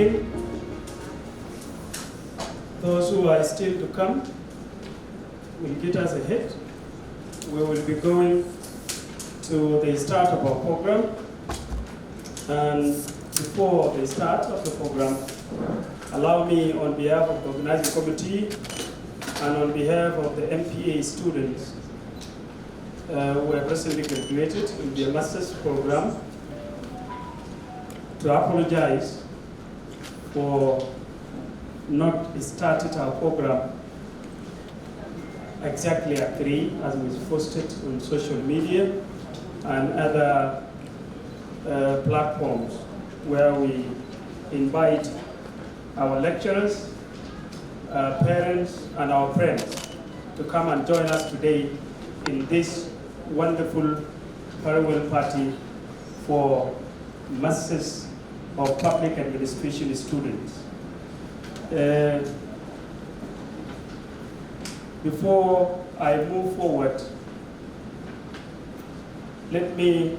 morning. Those who are still to come will get us ahead. We will be going to the start of our program. And before the start of the program, allow me, on behalf of the organizing committee and on behalf of the MPA students who have recently graduated in their master's program, to apologize for not starting our program exactly at 3, as was posted on social media and other platforms, where we invite our lecturers, parents, and our friends to come and join us today in this wonderful farewell party for Masters of Public Administration students. Before I move forward, let me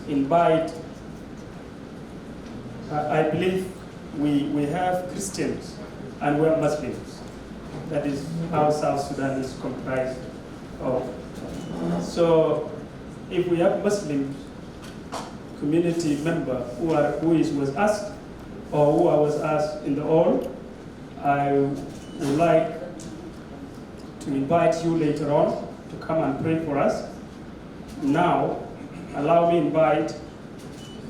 invite, I believe we have Christians and we have Muslims. That is how South Sudan is comprised of. So if we have Muslim community member who was asked, or who I was asked in the hall, I would like to invite you later on to come and pray for us. Now, allow me to invite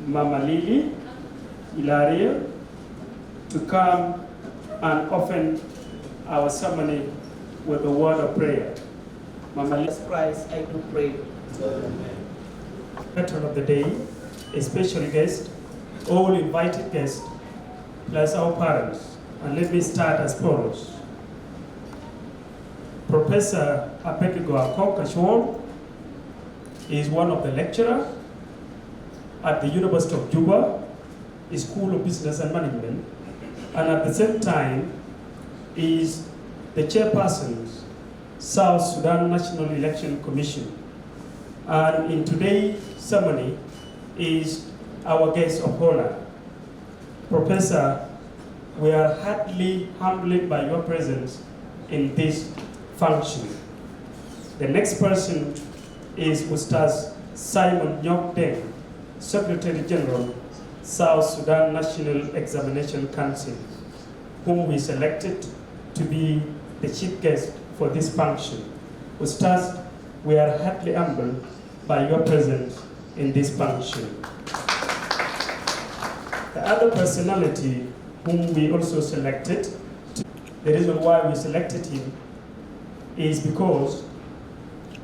Mama Lily Ilaria to come and open our ceremony with a word of prayer. Mama Lily. Christ, I do pray. Patron of the day, a special guest, all invited guests, plus our parents. And let me start as follows. Professor Abednego Akok is one of the lecturers at the University of Juba, School of Business and Management, and at the same time is the chairperson, South Sudan National Election Commission. And in today's ceremony is our guest of honor. Professor, we are heartily humbled by your presence in this function. The next person is Ustaz Simon Nyok-Deng, Secretary General, South Sudan National Examination Council, whom we selected to be the chief guest for this function. Ustaz, we are heartily humbled by your presence in this function. The other personality whom we also selected, the reason why we selected him is because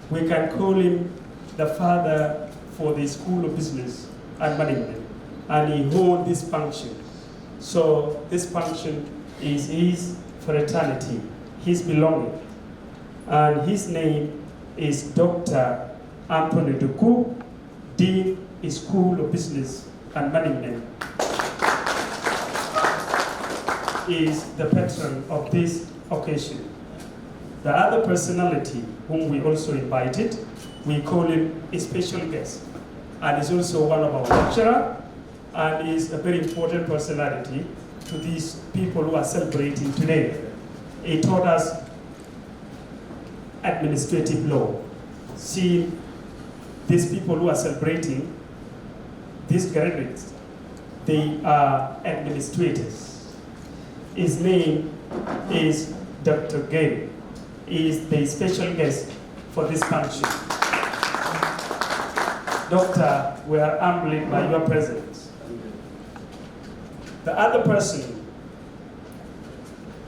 we can call him the father for the School of Business and Management, and he holds this function. So this function is his fraternity, his belonging, and his name is Dr. Anthony Duku, Dean, School of Business and Management, is the patron of this occasion. The other personality whom we also invited, we call him a special guest, and is also one of our lecturers, and is a very important personality to these people who are celebrating today. He taught us administrative law. See, these people who are celebrating, these graduates, they are administrators. His name is Dr. Gary. He is the special guest for this function. Doctor, we are humbled by your presence. The other person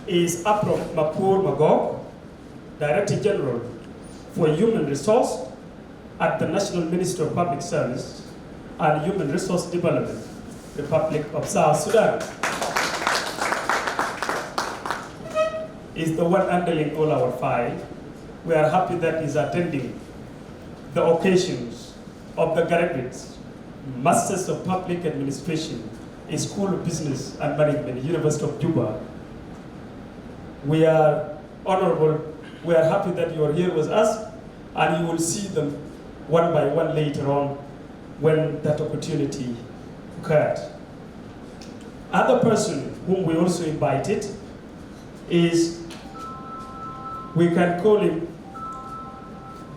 is April Mapur Magog, Director General for Human Resource at the National Ministry of Public Service and Human Resource Development, Republic of South Sudan. Is the one handling all our file. We are happy that he's attending the occasions of the graduates, Masters of Public Administration, a School of Business and Management, University of Juba. We are honorable, we are happy that you are here with us, and you will see them one by one later on when that opportunity occurred. other person whom we also invited is, we can call him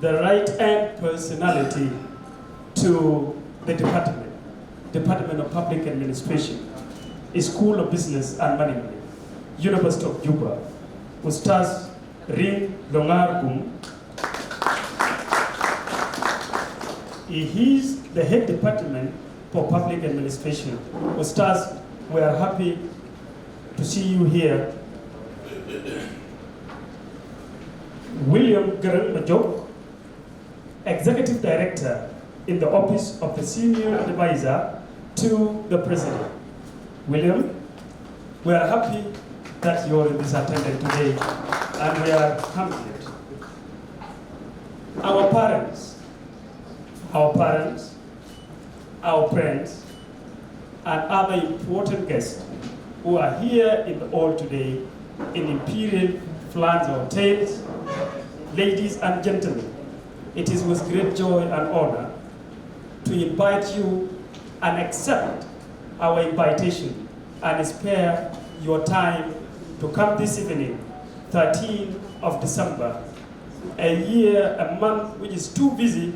the right-hand personality to the Department of Public Administration, School of Business and Management, University of Juba, Ustaz Ring Longargum. He is the head department for public administration. Ustaz, we are happy to see you here. William Garang Majok, Executive Director in the Office of the Senior Advisor to the President. William, we are happy that you are in this attendance today, and we are confident. Our parents, our friends, and other important guests who are here in the hall today in Imperial Flans Hotels, ladies and gentlemen, it is with great joy and honor to invite you and accept our invitation and spare your time to come this evening, 13th of December, a month which is too busy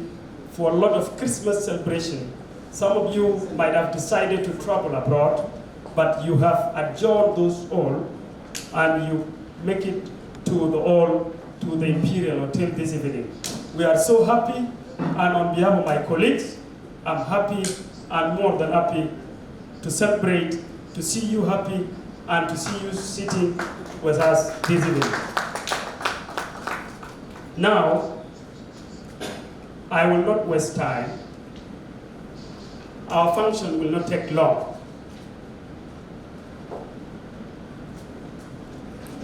for a lot of Christmas celebration. Some of you might have decided to travel abroad, but you have adjourned those all, and you make it to the Imperial Hotel this evening. We are so happy, and on behalf of my colleagues, I'm happy and more than happy to celebrate, to see you happy, and to see you sitting with us this evening. Now, I will not waste time. Our function will not take long.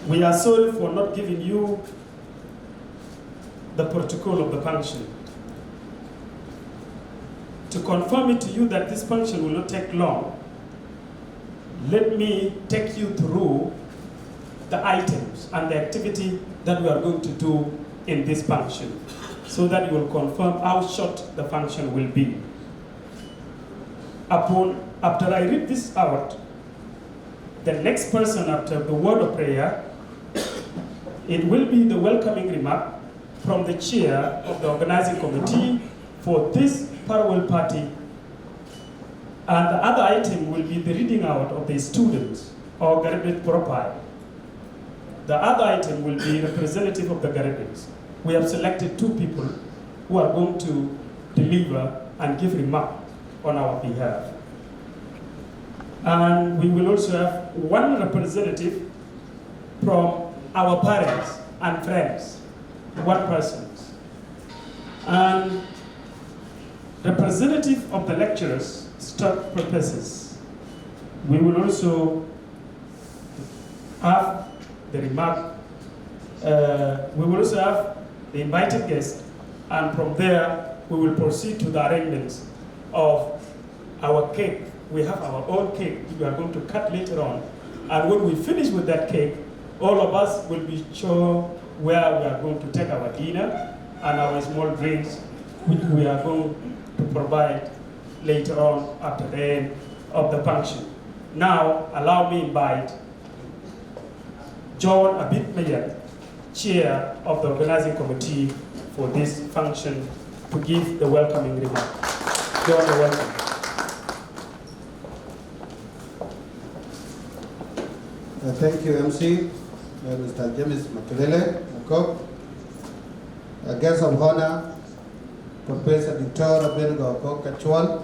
We are sorry for not giving you the protocol of the function. To confirm it to you that this function will not take long, let me take you through the items and the activity that we are going to do in this function, so that you will confirm how short the function will be. After I read this out, the next person after the word of prayer, it will be the welcoming remark from the chair of the organizing committee for this farewell party, and the other item will be the reading out of the students or graduate profile. The other item will be representative of the graduates. We have selected 2 people who are going to deliver and give remark on our behalf. And we will also have 1 representative from our parents and friends, 1 person. And representative of the lecturers, staff professors. We will also have the remark, we will also have the invited guests, and from there we will proceed to the arrangements of our cake. We have our own cake we are going to cut later on, and when we finish with that cake, all of us will be sure where we are going to take our dinner and our small drinks, which we are going to provide later on after the end of the function. Now, allow me to invite John Abitmeyer, Chair of the Organizing Committee for this function, to give the welcoming remark. John, you're welcome. Thank you, MC, Mr. James Makelele, guest of honor, Professor Victor Bengo Kachwal,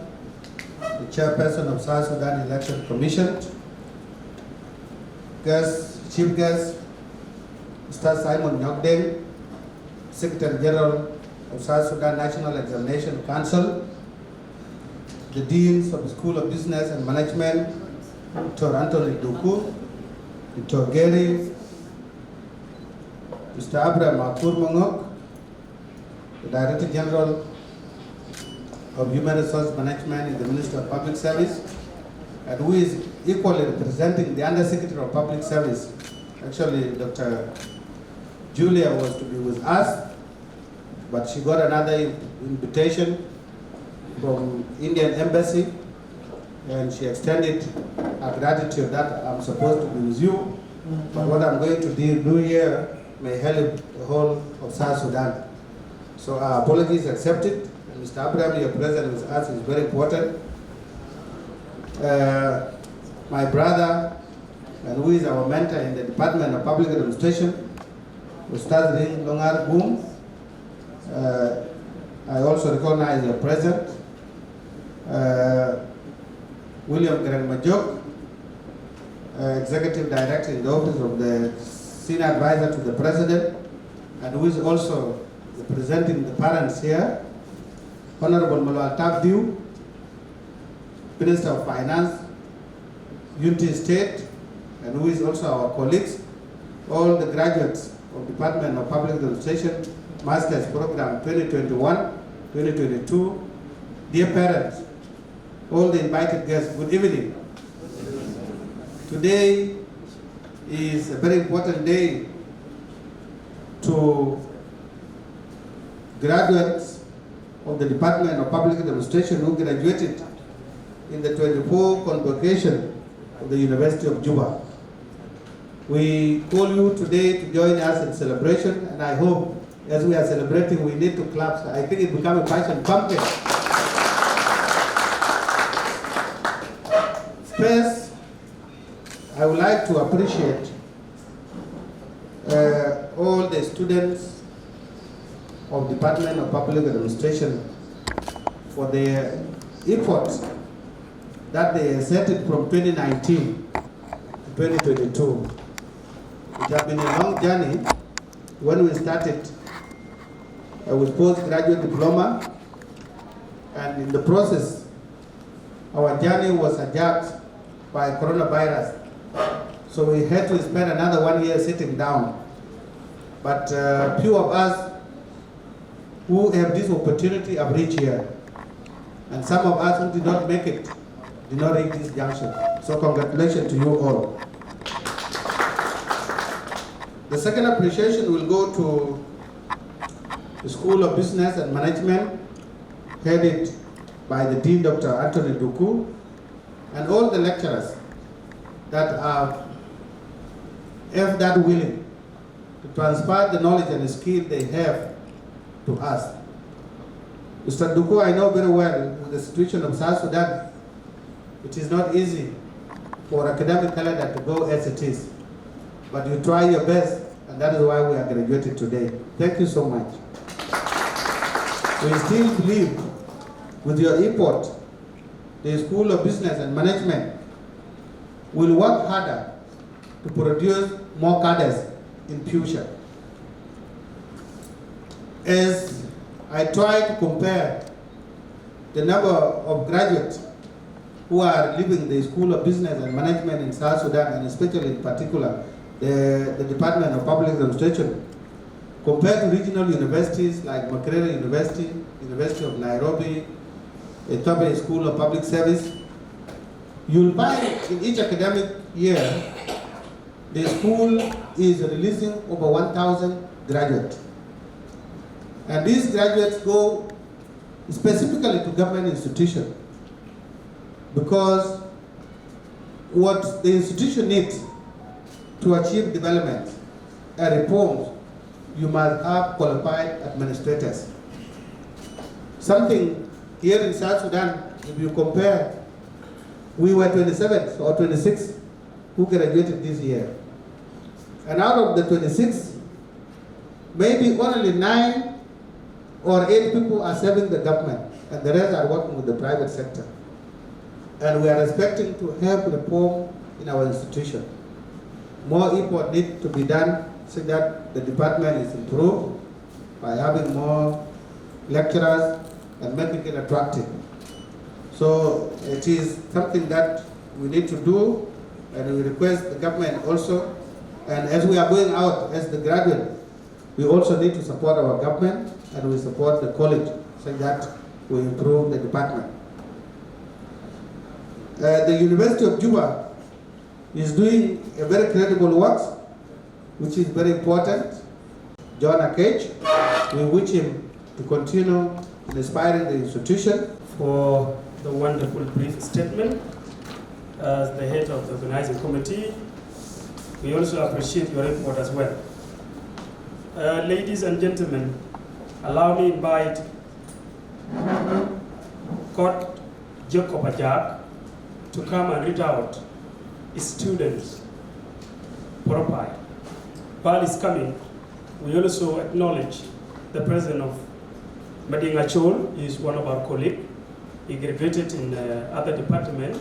the chairperson of South Sudan Election Commission, Chief Guest, Mr. Simon Nyokdeng, Secretary General of South Sudan National Examination Council, the Deans of the School of Business and Management, Dr. Anthony Duku, Dr. Gary, Mr. Abraham Makur Mongok, the Director General of Human Resource Management in the Ministry of Public Service, and who is equally representing the Undersecretary of Public Service. Actually, Dr. Julia was to be with us, but she got another invitation from Indian Embassy and she extended her gratitude that I'm supposed to be with you, but what I'm going to do here may help the whole of South Sudan. So our apologies accepted, and Mr. Abraham, your presence with us is very important. My brother, and who is our mentor in the Department of Public Administration, Ustaz Ring Longar Boom. I also recognize your presence. William Garang-Majok, Executive Director in the Office of the Senior Advisor to the President, and who is also representing the parents here. Honorable Malwal Tabdiu, Minister of Finance, Unity State, and who is also our colleagues, all the graduates of Department of Public Administration, Master's Program 2021-2022, dear parents, all the invited guests, good evening. Today is a very important day to graduates of the Department of Public Administration who graduated in the 24 convocation of the University of Juba. We call you today to join us in celebration, and I hope as we are celebrating we need to clap. So I think it becomes a passion pumpkin. First, I would like to appreciate all the students of Department of Public Administration for their efforts that they exerted from 2019 to 2022. It has been a long journey. When we started with postgraduate diploma, and in the process, our journey was adjusted by coronavirus. So we had to spend another 1 year sitting down. But few of us who have this opportunity have reached here. And some of us who did not make it did not reach this junction. So congratulations to you all. The second appreciation will go to the School of Business and Management, headed by the Dean Dr. Anthony Duku, and all the lecturers that are that willing to transfer the knowledge and the skill they have to us. Mr. Duku, I know very well with the situation of South Sudan, it is not easy for academic calendar to go as it is. But you try your best, and that is why we are graduated today. Thank you so much. We still believe with your effort, the School of Business and Management will work harder to produce more cadres in future. As I try to compare the number of graduates who are leaving the School of Business and Management in South Sudan, and especially in particular the Department of Public Administration, compared to regional universities like Makerere University, University of Nairobi, Ethiopia School of Public Service, you'll find in each academic year, the school is releasing over 1,000 graduates. And these graduates go specifically to government institutions, because what the institution needs to achieve development and reforms, you must have qualified administrators. Something here in South Sudan, if you compare, we were 27 or 26 who graduated this year. And out of the 26, maybe only 9 or 8 people are serving the government, and the rest are working with the private sector. And we are expecting to have reform in our institution. More effort needs to be done so that the department is improved by having more lecturers and making it attractive. So it is something that we need to do, and we request the government also. And as we are going out as the graduate, we also need to support our government, and we support the college so that we improve the department. The University of Juba is doing a very credible work, which is very important. John Akech, we wish him to continue inspiring the institution. For the wonderful brief statement. as the head of the organizing committee. We also appreciate your report as well. Ladies and gentlemen, allow me to invite Court Jacob Ajak to come and read out his students' profile. While he's coming, we also acknowledge the presence of Madinga Chol. He is one of our colleagues. He graduated in other department.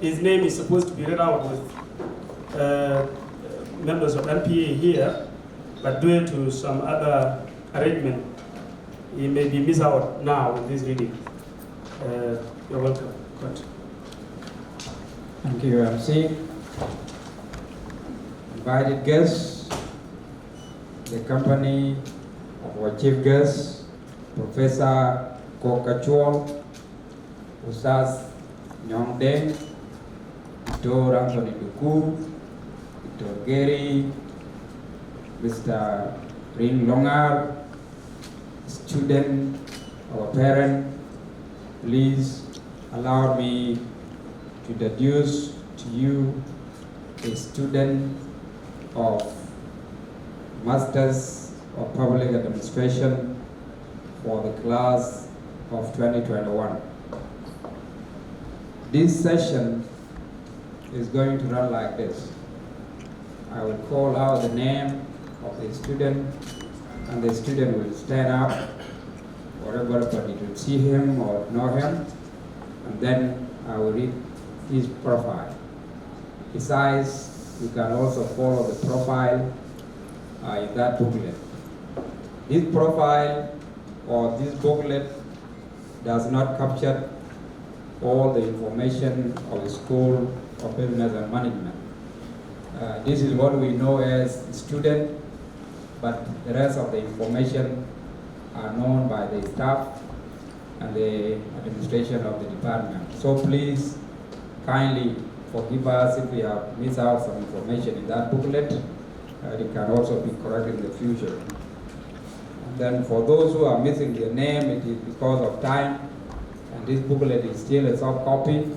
His name is supposed to be read out with members of NPA here, but due to some other arrangement, he may be missed out now with this reading. You're welcome. Good. Thank you, MC. Invited guests, the company of our chief guest, Professor Kokachwal, Ustaz Nyong Deng, Dr. Anthony Duku, Dr. Gary, Mr. Ring Longar, student, our parent, please allow me to introduce to you a student of Masters of Public Administration for the class of 2021. This session is going to run like this. I will call out the name of the student, and the student will stand up for everybody to see him or know him, and then I will read his profile. Besides, you can also follow the profile in that booklet. This profile or this booklet does not capture all the information of the School of Business and Management. This is what we know as student, but the rest of the information are known by the staff and the administration of the department. So please kindly forgive us if we have missed out some information in that booklet. It can also be corrected in the future. And then for those who are missing their name, it is because of time, and this booklet is still a soft copy.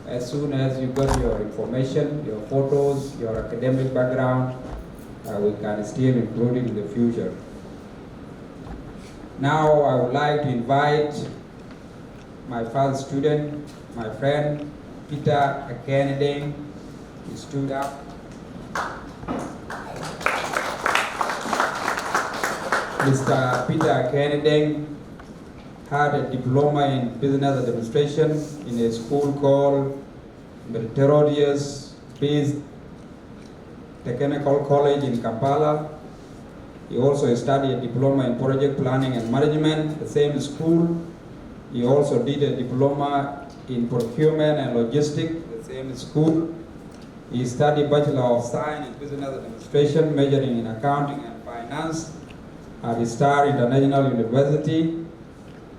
As soon as you got your information, your photos, your academic background, we can still include it in the future. Now I would like to invite my first student, my friend, Peter Kennedy. He stood up. Mr. Peter Kennedy had a diploma in business administration in a school called Meritorious Peace Technical College in Kampala. He also studied a diploma in project planning and management, the same school. He also did a diploma in procurement and logistics, the same school. He studied Bachelor of Science in Business Administration, majoring in accounting and finance at the Star International University.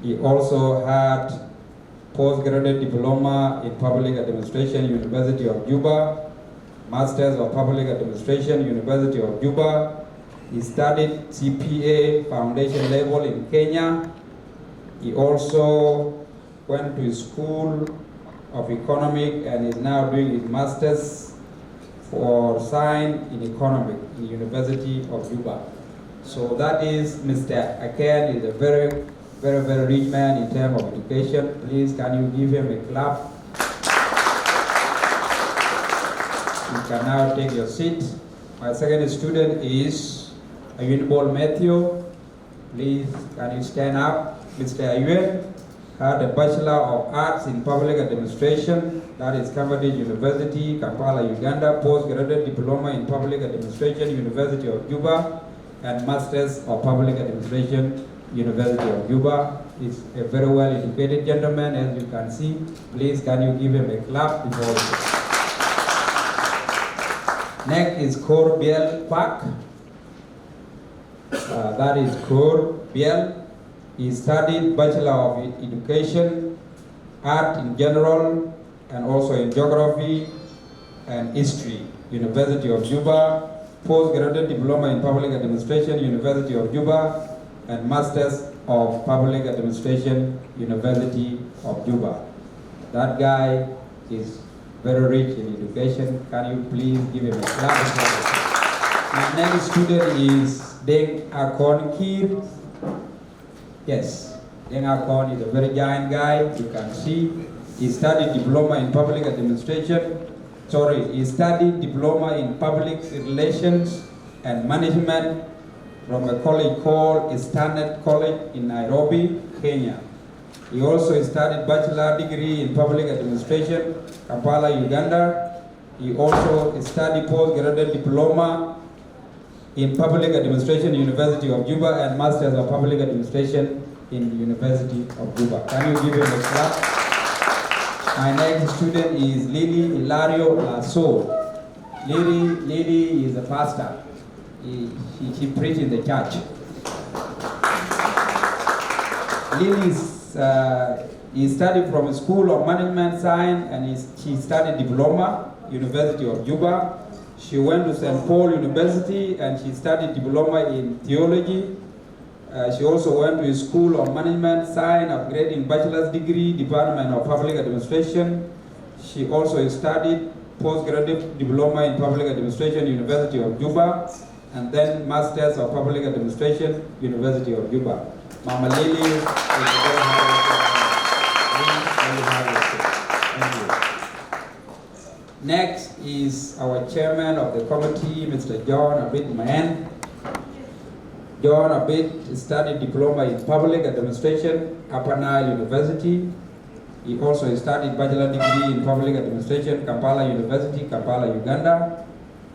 He also had postgraduate diploma in public administration, University of Juba, Masters of Public Administration, University of Juba. He studied CPA foundation level in Kenya. He also went to School of Economic and is now doing his Masters for Science in Economic in University of Juba. So that is Mr. Aken is a very rich man in terms of education. Please, can you give him a clap? You can now take your seat. My second student is Ayunbol Matthew. Please, can you stand up? Mr. Ayun had a Bachelor of Arts in Public Administration, that is Cambridge University, Kampala, Uganda, postgraduate diploma in Public Administration, University of Juba, and Masters of Public Administration, University of Juba. He's a very well educated gentleman, as you can see. Please, can you give him a clap before Next is Kor Biel Pak. That is Kor Biel. He studied Bachelor of Education, Art in General, and also in Geography and History, University of Juba, postgraduate diploma in Public Administration, University of Juba, and Masters of Public Administration, University of Juba. That guy is very rich in education. Can you please give him a clap? My next student is Deng Akon Kir. Yes, Deng Akon is a very giant guy. You can see he studied diploma in public administration. He studied diploma in public relations and management from a college called Standard College in Nairobi, Kenya. He also studied bachelor degree in public administration, Kampala, Uganda. He also studied postgraduate diploma in public administration, University of Juba, and masters of public administration in University of Juba. Can you give him a clap? My next student is Lily Hilario Lasso. Lily is a pastor. She preaches in the church. Lily he studied from a School of Management Science and she studied diploma, University of Juba. She went to St. Paul University and she studied diploma in theology. She also went to a School of Management Science, upgrading bachelor's degree, Department of Public Administration. She also studied postgraduate diploma in public administration, University of Juba, and then Masters of Public Administration, University of Juba. Mama Lily is very Next is our chairman of the committee, Mr. John Abid Mahen. John Abid studied diploma in public administration, Upper Nile University. He also studied bachelor degree in public administration, Kampala University, Kampala, Uganda.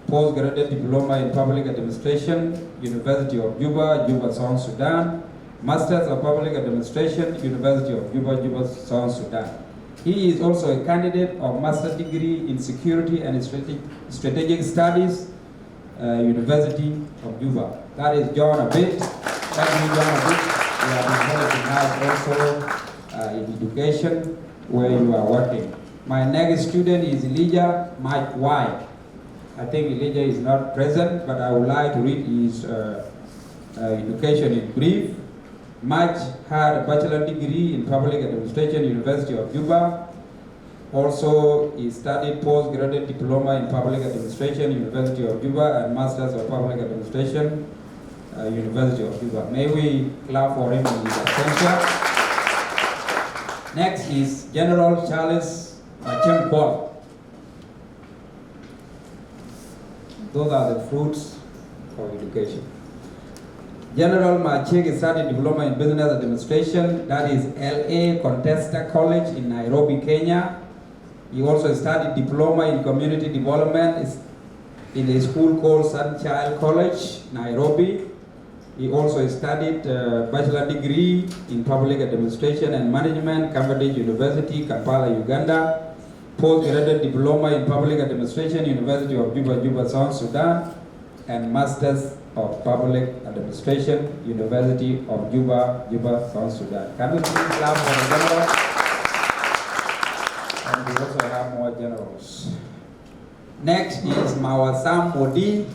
Postgraduate diploma in public administration, University of Juba, Juba, South Sudan. Masters of Public Administration, University of Juba, Juba, South Sudan. He is also a candidate of master's degree in security and strategic studies, University of Juba. That is John Abid. Thank you, John Abid. You have been recognized also in education where you are working. My next student is Elijah Mike White. I think Elijah is not present, but I would like to read his education in brief. Mike had a bachelor degree in public administration, University of Juba. Also, he studied postgraduate diploma in public administration, University of Juba, and masters of public administration, University of Juba. May we clap for him in his absentia. Next is General Charles Achemkwal. Those are the fruits of education. General Machek studied diploma in business administration, that is LA Contesta College in Nairobi, Kenya. He also studied diploma in community development in a school called Sunchild College, Nairobi. He also studied bachelor degree in public administration and management, Cambridge University, Kampala, Uganda. Postgraduate diploma in public administration, University of Juba, Juba, South Sudan, and masters of public administration, University of Juba, Juba, South Sudan. Can we please clap for the general? And we also have more generals. Next is Mawasam Modi.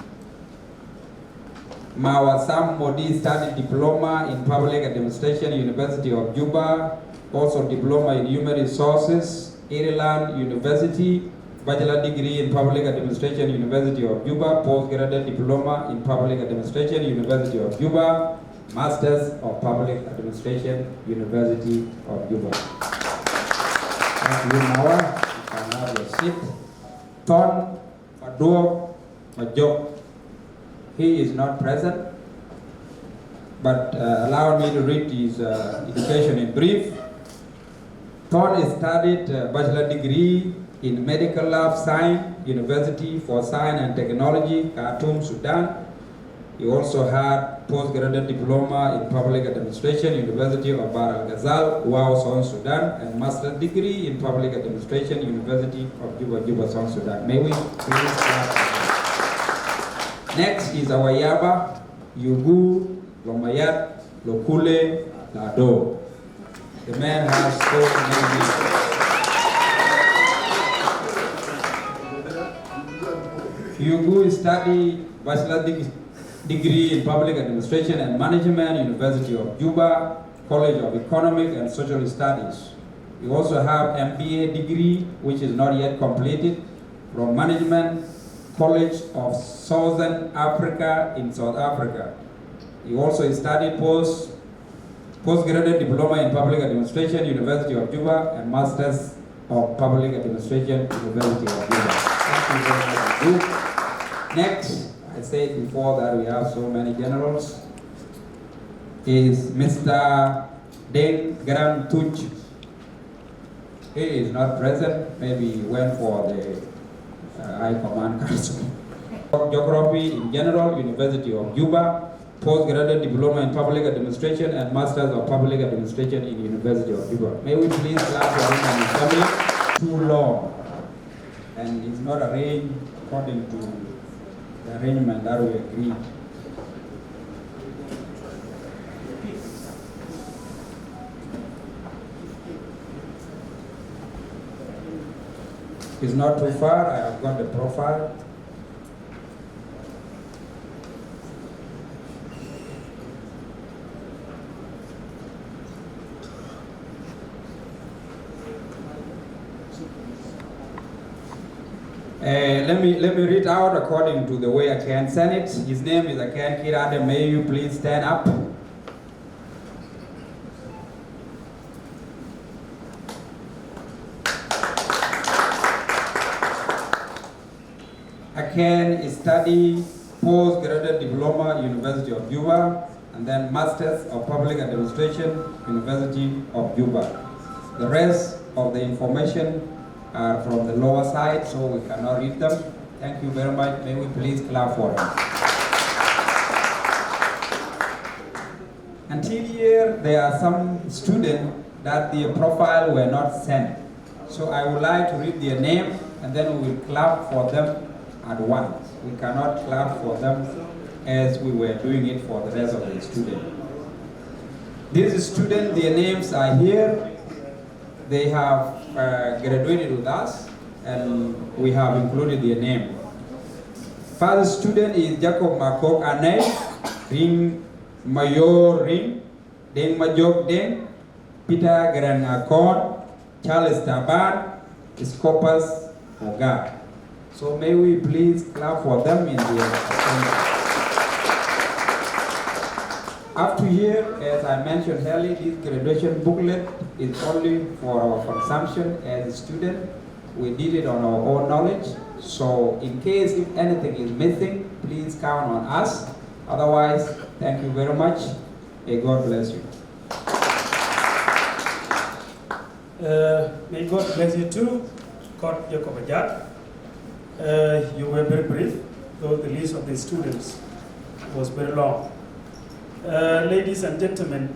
Mawasam Modi studied diploma in public administration, University of Juba, also diploma in human resources, Ireland University, bachelor degree in public administration, University of Juba, postgraduate diploma in public administration, University of Juba, masters of public administration, University of Juba. Thank you, Mawa. You can have your seat. Ton Maduo Majok. He is not present, but allow me to read his education in brief. Ton studied bachelor degree in Medical Lab Science, University for Science and Technology, Khartoum, Sudan. He also had postgraduate diploma in public administration, University of Bahr Al Ghazal, Wau, South Sudan, and master's degree in public administration, University of Juba, Juba, South Sudan. May we please clap. Next is our Yaba, Yugu, Lomayat, Lokule, Lado. The man has so many. Yugu studied bachelor degree in public administration and management, University of Juba. College of Economic and Social Studies. We also have MBA degree, which is not yet completed, from Management College of Southern Africa in South Africa. He also studied postgraduate diploma in public administration, University of Juba, and Masters of Public Administration, University of Juba. Thank you very much. Next, I said before that we have so many generals, is Mr. Deng Gran Tuch. He is not present, maybe he went for the High Command Council. Geography in general, University of Juba, postgraduate diploma in public administration and masters of public administration in University of Juba. May we please clap for him and his family? Too long, and it's not arranged according to the arrangement that we agreed. It's not too far. I have got the profile. Let me read out according to the way I can send it. His name is Akan Kirade. May you please stand up? Akan study postgraduate diploma, University of Juba, and then Masters of Public Administration, University of Juba. The rest of the information are from the lower side, so we cannot read them. Thank you very much. May we please clap for him. Until here, there are some students that their profile were not sent. So I would like to read their name, and then we will clap for them at once. We cannot clap for them as we were doing it for the rest of the students. These students, their names are here. They have graduated with us, and we have included their name. First student is Jacob Makok Ane, Ring Mayor Ring, Deng Majok Deng, Peter Gran Akon, Charles Taban, Scopus Aga. So may we please clap for them in the assembly. Up to here, as I mentioned earlier, this graduation booklet is only for our consumption as a student. We did it on our own knowledge. So in case if anything is missing, please count on us. Otherwise, thank you very much. May God bless you. May God bless you too, Court Jacob Ajat. You were very brief, though the list of the students was very long. Ladies and gentlemen,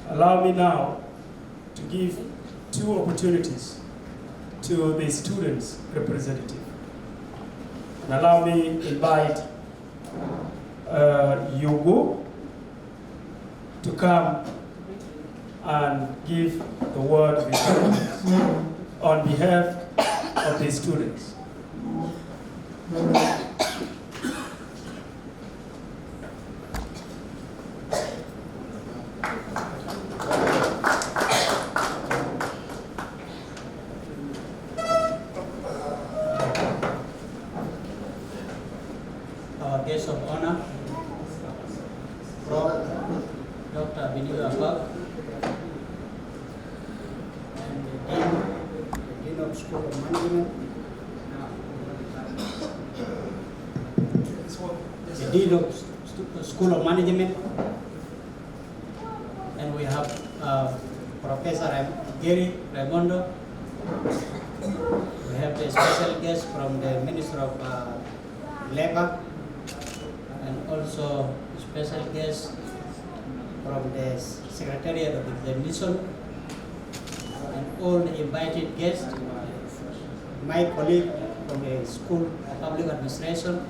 allow me now to give two opportunities to the students' representative. And allow me to invite Juba to come and give the word of encouragement on behalf of the students. Our guest of honor, Prof. Dr. Biniu Abak, and the Dean of School of Management, the Dean of School of Management, and we have Professor Gary Raimondo. We have the special guest from the Minister of Labor, and also special guest from the Secretariat of Examination, and all the invited guests, my colleague from the School of Public Administration,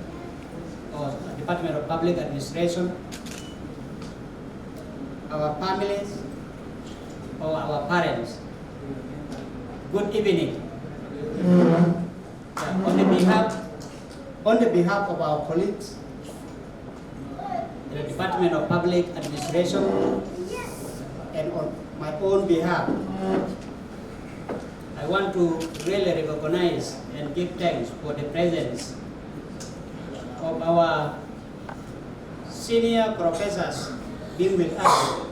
or Department of Public Administration, our families, or our parents. Good evening. On the behalf of our colleagues in the Department of Public Administration, and on my own behalf, I want to really recognize and give thanks for the presence of our senior professors being with us.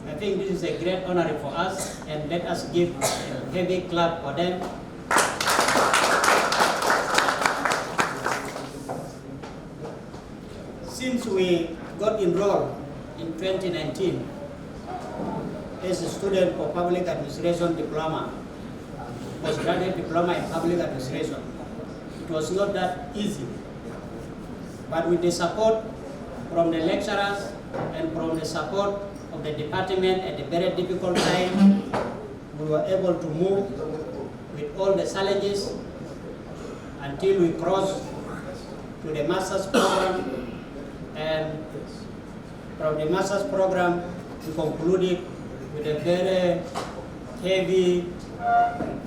I think this is a great honor for us, and let us give a heavy clap for them. Since we got enrolled in 2019 as a student for public administration diploma, postgraduate diploma in public administration, it was not that easy. But with the support from the lecturers and from the support of the department at a very difficult time, we were able to move with all the challenges until we crossed to the master's program. And from the master's program, we concluded with a very heavy,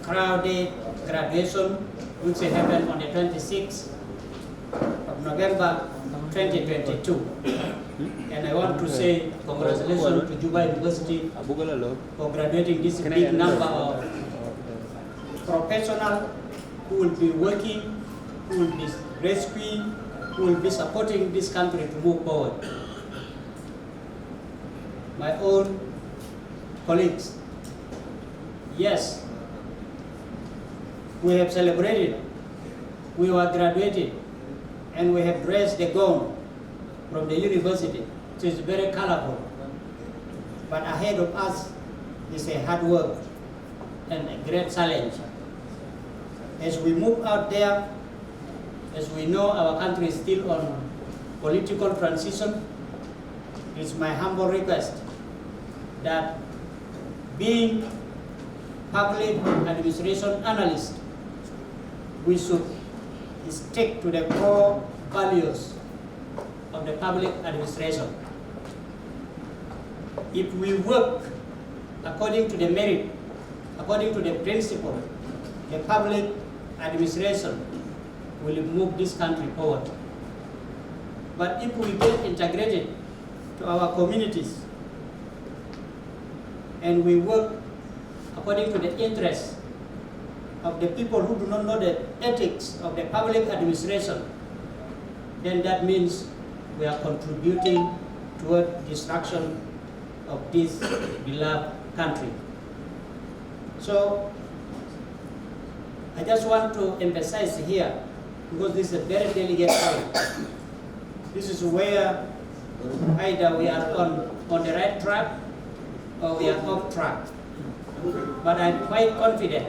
crowded graduation, which happened on the 26th of November 2022. And I want to say congratulations to Juba University for graduating this big number of professionals who will be working, who will be rescuing, who will be supporting this country to move forward. My own colleagues, yes, we have celebrated, we were graduated, and we have dressed the gown from the university, which is very colorful. But ahead of us is a hard work and a great challenge. As we move out there, as we know our country is still on political transition, it's my humble request that being public administration analyst, we should stick to the core values of the public administration. If we work according to the merit, according to the principle, the public administration will move this country forward. But if we get integrated to our communities and we work according to the interests of the people who do not know the ethics of the public administration, then that means we are contributing toward destruction of this beloved country. So I just want to emphasize here, because this is a very delicate point. This is where either we are on the right track or we are off track. But I'm quite confident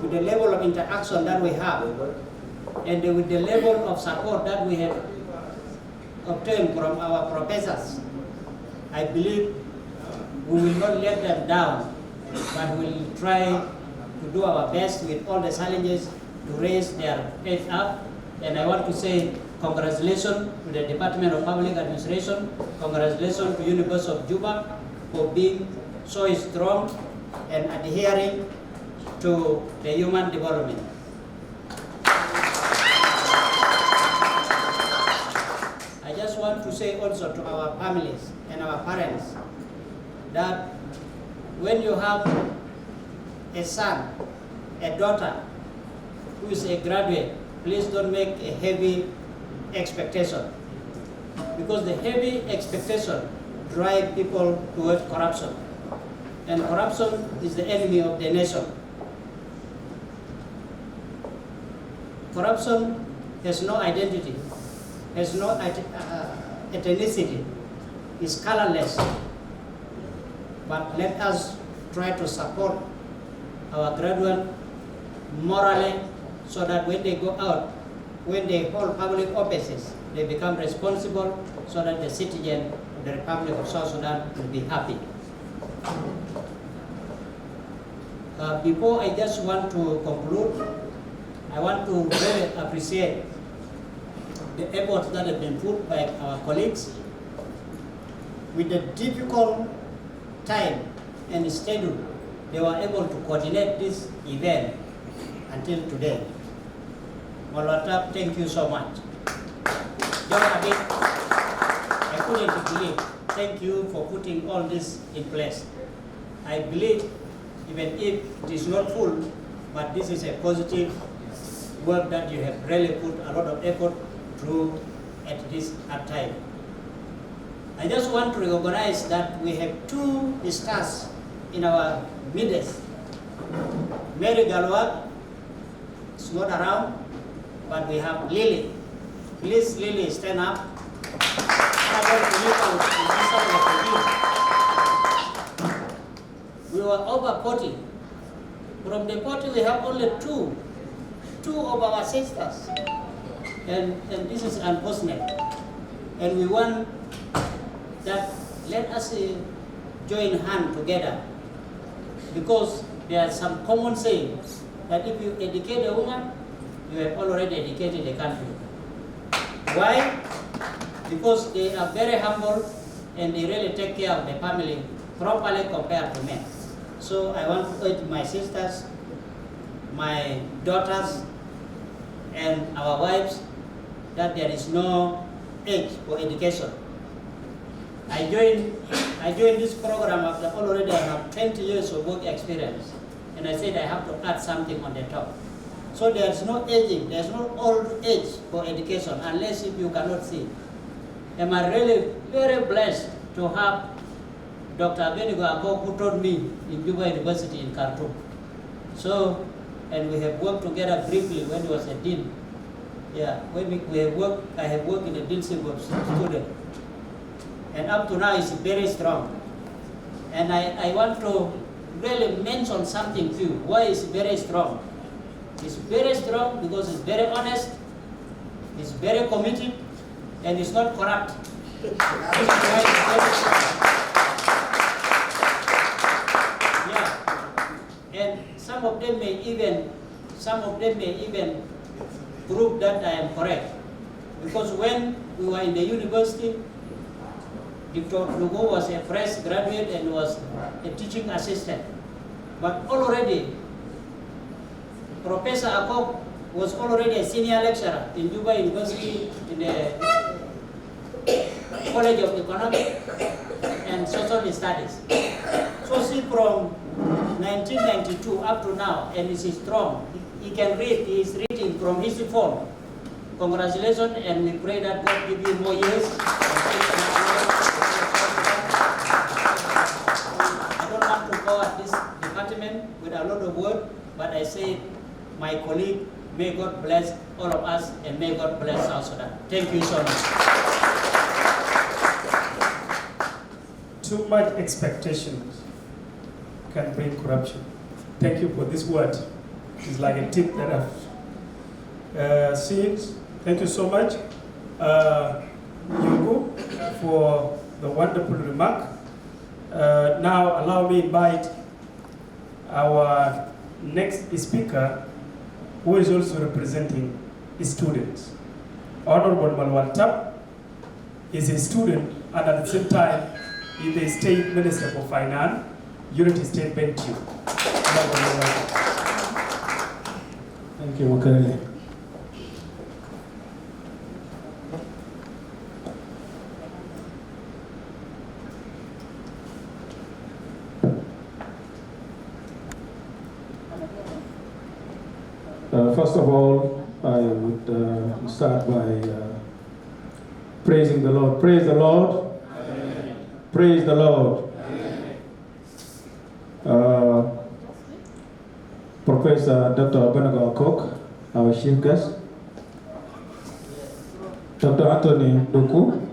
with the level of interaction that we have and with the level of support that we have obtained from our professors. I believe we will not let them down, but we will try to do our best with all the challenges to raise their head up. And I want to say congratulations to the Department of Public Administration, congratulations to University of Juba for being so strong and adhering to the human development. I just want to say also to our families and our parents that when you have a son, a daughter who is a graduate, please don't make a heavy expectation, because the heavy expectation drives people towards corruption, and corruption is the enemy of the nation. Corruption has no identity, has no ethnicity, is colorless. But let us try to support our graduates morally, so that when they go out, when they hold public offices, they become responsible, so that the citizen of the Republic of South Sudan will be happy. Before I just want to conclude, I want to really appreciate the efforts that have been put by our colleagues with the difficult time and schedule. They were able to coordinate this event until today. Molotov, thank you so much. John Abid, couldn't believe. Thank you for putting all this in place. I believe, even if it is not full, but this is a positive work that you have really put a lot of effort through at this hard time. I just want to recognize that we have two stars in our midst. Mary Galwak is not around, but we have Lily. Please, Lily, stand up. We were over 40. From the 40, we have only two of our sisters. And this is unfortunate. And we want that let us join hands together, because there are some common sayings that if you educate a woman, you have already educated the country. Why? Because they are very humble and they really take care of the family properly compared to men. So I want to urge my sisters, my daughters, and our wives that there is no age for education. I joined this program after already I have 20 years of work experience, and I said I have to add something on the top. So there's no aging, there's no old age for education unless if you cannot see. Am I really very blessed to have Dr. Abenigo Akok, who taught me in Juba University in Khartoum. So, and we have worked together briefly when he was a dean. Yeah, when we have worked, I have worked in the deanship of student. And up to now, it's very strong. And I want to really mention something to you. Why it's very strong? It's very strong because it's very honest, it's very committed, and it's not corrupt. This is why it's very strong. Yeah. And some of them may even prove that I am correct. Because when we were in the university, Dr. Lugo was a fresh graduate and was a teaching assistant. But already, Professor Akok was already a senior lecturer in Juba University in the College of Economic and Social Studies. So see, from 1992 up to now, and he's strong. He can read, he is reading from his phone. Congratulations, and we pray that God give you more years. I don't want to go at this department with a lot of words, but I say, my colleague, may God bless all of us and may God bless South Sudan. Thank you so much. Too much expectations can bring corruption. Thank you for this word. It's like a tip that I've seen. Thank you so much, Yugo, for the wonderful remark. Now allow me to invite our next speaker, who is also representing students. Honorable Malwan Tap is a student and at the same time is the State Minister for Finance, Unity State Bentiu. Thank you, Makarele. First of all, I would start by praising the Lord. Praise the Lord. Amen. Praise the Lord. Professor Dr. Abenigo Akok, our chief guest. Dr. Anthony Doku.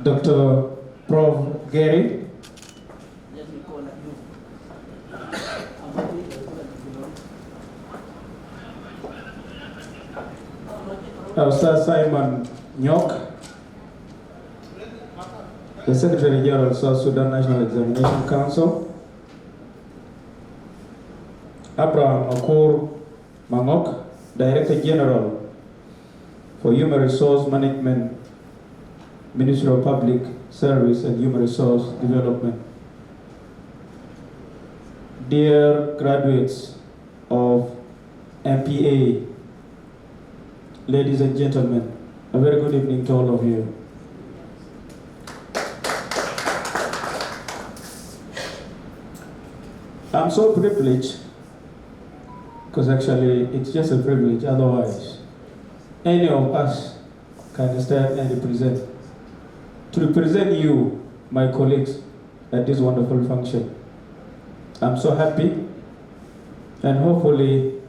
Dr. Prof. Gary. Sir Simon Nyok, the Secretary General of South Sudan National Examination Council. Abraham Okur Mangok, Director General for Human Resource Management, Ministry of Public Service and Human Resource Development. Dear graduates of MPA, ladies and gentlemen, A very good evening to all of you. I'm so privileged, because actually it's just a privilege, otherwise any of us can stand and represent. To represent you, my colleagues, at this wonderful function. I'm so happy, and hopefully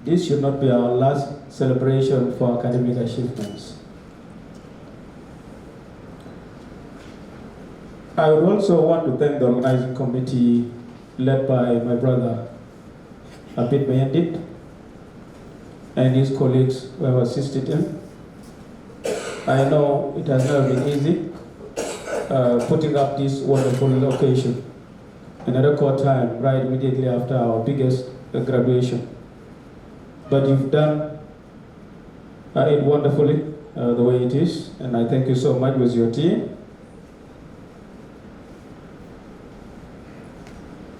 this should not be our last celebration for academic achievements. I would also want to thank the organizing committee led by my brother Abid Mayandit and his colleagues who have assisted him. I know it has never been easy putting up this wonderful occasion in a record time right immediately after our biggest graduation. But you've done it wonderfully the way it is, and I thank you so much with your team.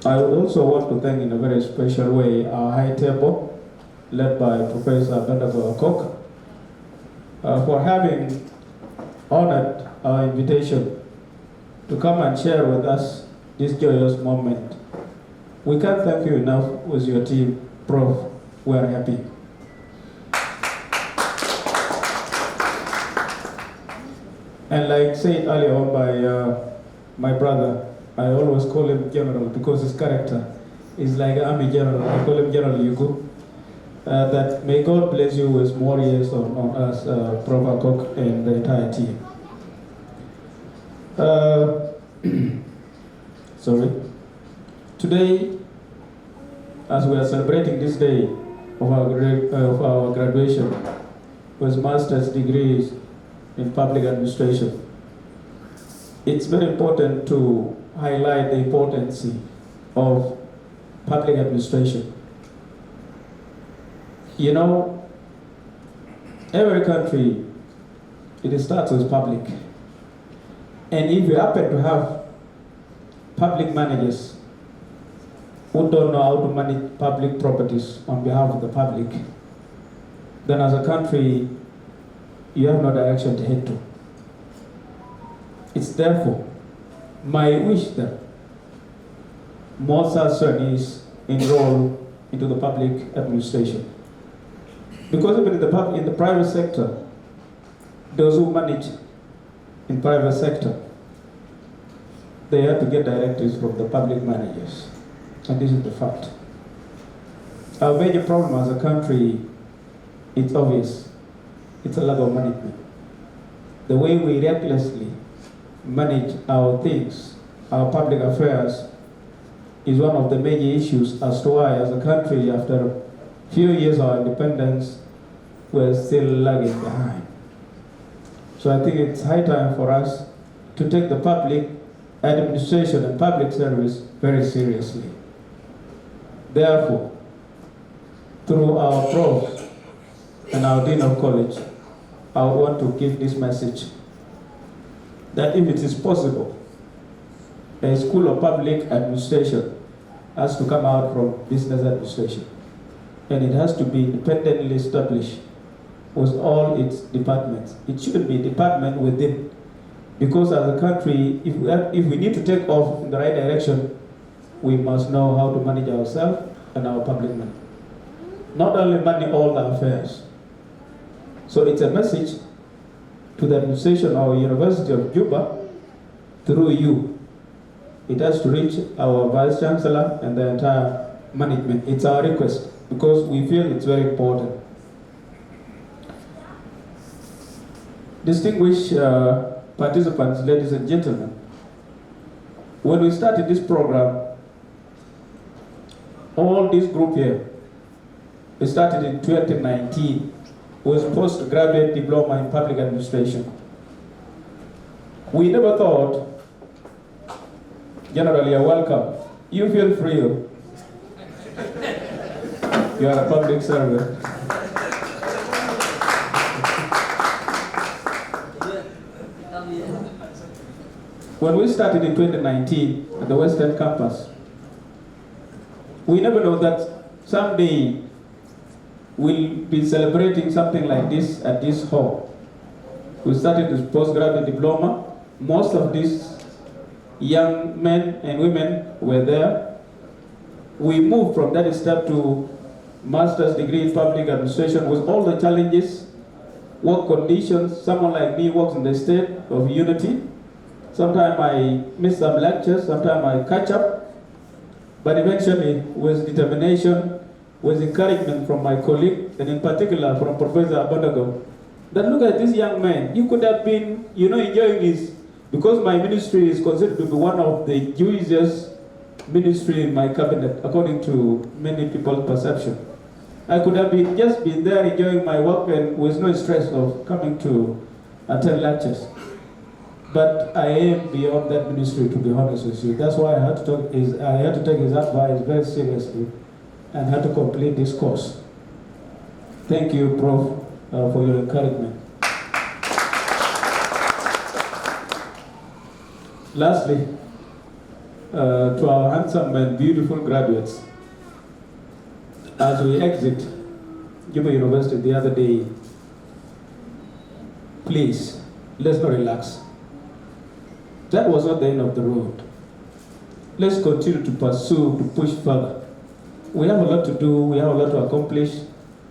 I would also want to thank in a very special way our high table, led by Professor Abednego Akok, for having honored our invitation to come and share with us this joyous moment. We can't thank you enough with your team, Prof. We are happy. And like said earlier on by my brother, I always call him General because his character is like Army General. I call him General Yugu. That may God bless you with more years on us, Prof. Akok and the entire team. Sorry. Today, as we are celebrating this day of our graduation with master's degrees in public administration, it's very important to highlight the importance of public administration. You know, every country, it starts with public. And if you happen to have public managers who don't know how to manage public properties on behalf of the public, then as a country, you have no direction to head to. It's therefore my wish that more South Sudanese enroll into the public administration. Because even in the private sector, those who manage in private sector, they have to get directives from the public managers. And this is the fact. Our major problem as a country, it's obvious. It's a lack of management. The way we recklessly manage our things, our public affairs, is one of the major issues as to why, as a country, after a few years of our independence, we're still lagging behind. So I think it's high time for us to take the public administration and public service very seriously. Therefore, through our profs and our Dean of College, I would want to give this message that if it is possible, a school of public administration has to come out from business administration. And it has to be independently established with all its departments. It shouldn't be a department within. Because as a country, if we need to take off in the right direction, we must know how to manage ourselves and our public money. Not only manage all the affairs. So it's a message to the administration of University of Juba through you. It has to reach our Vice Chancellor and the entire management. It's our request because we feel it's very important. Distinguished participants, ladies and gentlemen, when we started this program, all this group here, we started in 2019 with postgraduate diploma in public administration. We never thought, General, you're welcome. You feel free. You are a public servant. When we started in 2019 at the Western Campus, we never know that someday we'll be celebrating something like this at this hall. We started this postgraduate diploma. Most of these young men and women were there. We moved from that step to master's degree in public administration with all the challenges, work conditions. Someone like me works in the state of unity. Sometimes I miss some lectures, sometimes I catch up. But eventually, with determination, with encouragement from my colleague, and in particular from Professor Abonago, that look at this young man, you could have been, enjoying his, because my ministry is considered to be one of the juiciest ministry in my cabinet, according to many people's perception. I could have just been there enjoying my work and with no stress of coming to attend lectures. But I am beyond that ministry, to be honest with you. That's why I had to take his advice very seriously and had to complete this course. Thank you, Prof, for your encouragement. Lastly, to our handsome and beautiful graduates, as we exit Juba University the other day, please, let's not relax. That was not the end of the road. Let's continue to pursue, to push further. We have a lot to do, we have a lot to accomplish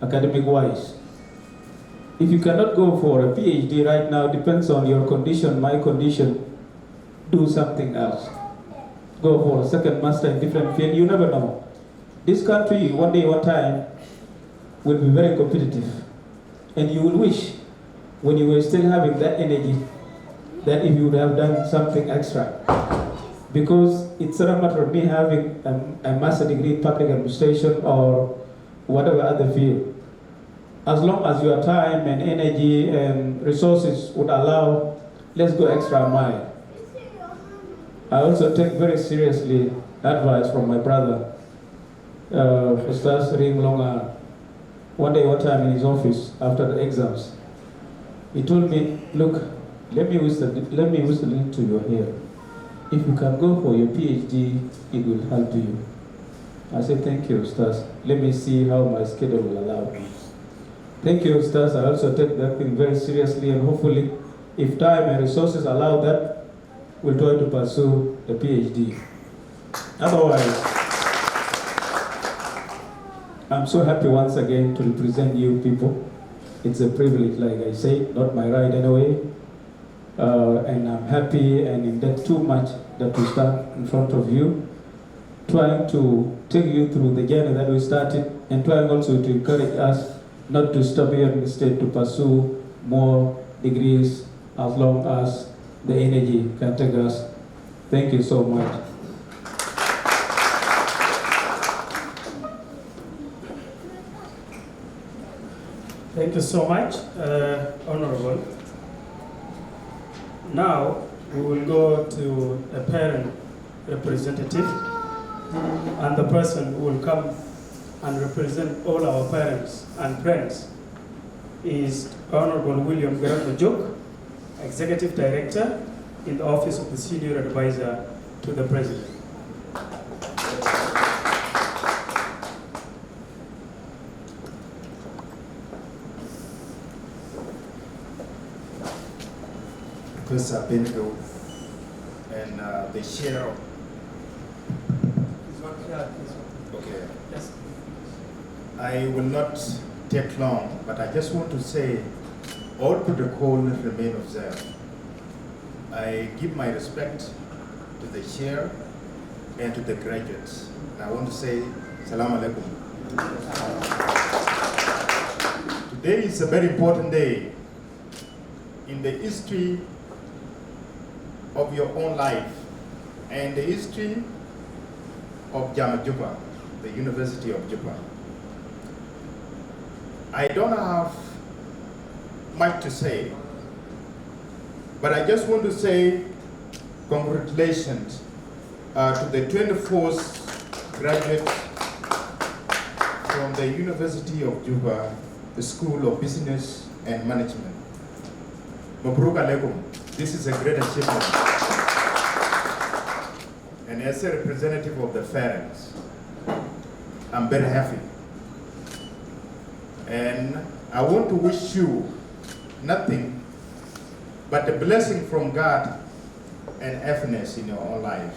academic-wise. If you cannot go for a PhD right now, depends on your condition, my condition, do something else. Go for a second master in different field, you never know. This country, one day, one time, will be very competitive. And you will wish, when you were still having that energy, that if you would have done something extra. Because it's not a matter of me having a master degree in public administration or whatever other field. As long as your time and energy and resources would allow, let's go extra mile. I also take very seriously advice from my brother, Ustaz Ring Longa. One day, one time in his office after the exams, he told me, look, let me whistle into your ear. If you can go for your PhD, it will help you. I said, thank you, Ustaz. Let me see how my schedule will allow me. Thank you, Ustaz. I also take that thing very seriously, and hopefully, if time and resources allow that, we'll try to pursue the PhD. Otherwise, I'm so happy once again to represent you people. It's a privilege, like I say, not my right anyway. And I'm happy and in that too much that we stand in front of you, trying to take you through the journey that we started, and trying also to encourage us not to stop here in the state to pursue more degrees as long as the energy can take us. Thank you so much. Thank you so much, Honorable. Now, we will go to a parent representative, and the person who will come and represent all our parents and friends is Honorable William Garang-Ojok, Executive Director in the Office of the Senior Advisor to the President. Professor Benito and the chair of... Okay. Yes. I will not take long, but I just want to say all protocols remain observed. I give my respect to the chair and to the graduates. I want to say Salam Alaikum. Today is a very important day in the history of your own life and the history of Juba, the University of Juba. I don't have much to say, but I just want to say congratulations to the 24th graduates from the University of Juba, the School of Business and Management. Mabruk alaikum. This is a great achievement. And as a representative of the parents, I'm very happy. And I want to wish you nothing but a blessing from God and happiness in your own life.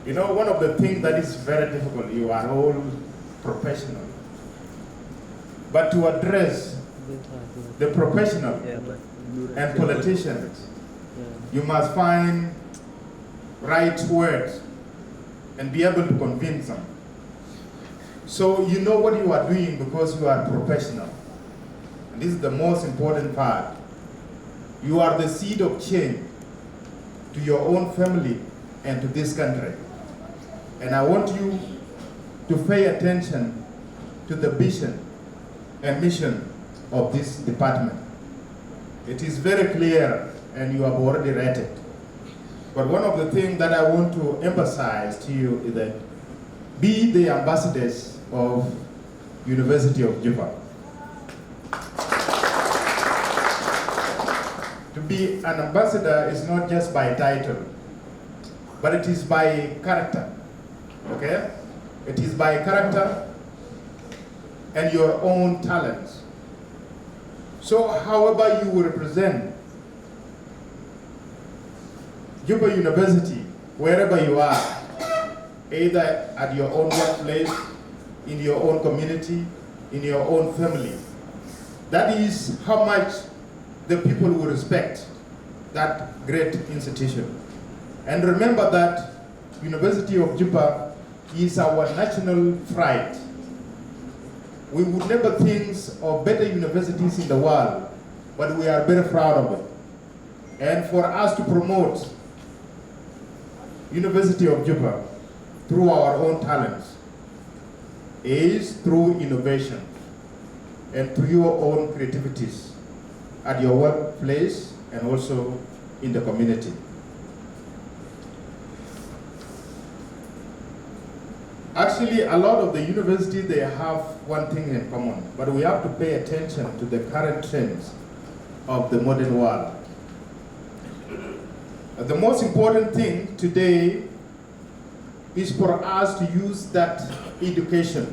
You know, one of the things that is very difficult, you are all professional, but to address the professional and politicians, you must find right words and be able to convince them. So you know what you are doing because you are professional. And this is the most important part. You are the seed of change to your own family and to this country. And I want you to pay attention to the vision and mission of this department. It is very clear and you have already read it. But one of the things that I want to emphasize to you is that be the ambassadors of University of Juba. To be an ambassador is not just by title, but it is by character, okay? It is by character and your own talents. So however you will represent Juba University, wherever you are, either at your own workplace, in your own community, in your own family, that is how much the people will respect that great institution. And remember that University of Juba is our national pride. We would never think of better universities in the world, but we are very proud of it. And for us to promote University of Juba through our own talents is through innovation and through your own creativities at your workplace and also in the community. Actually, a lot of the universities, they have one thing in common, but we have to pay attention to the current trends of the modern world. The most important thing today is for us to use that education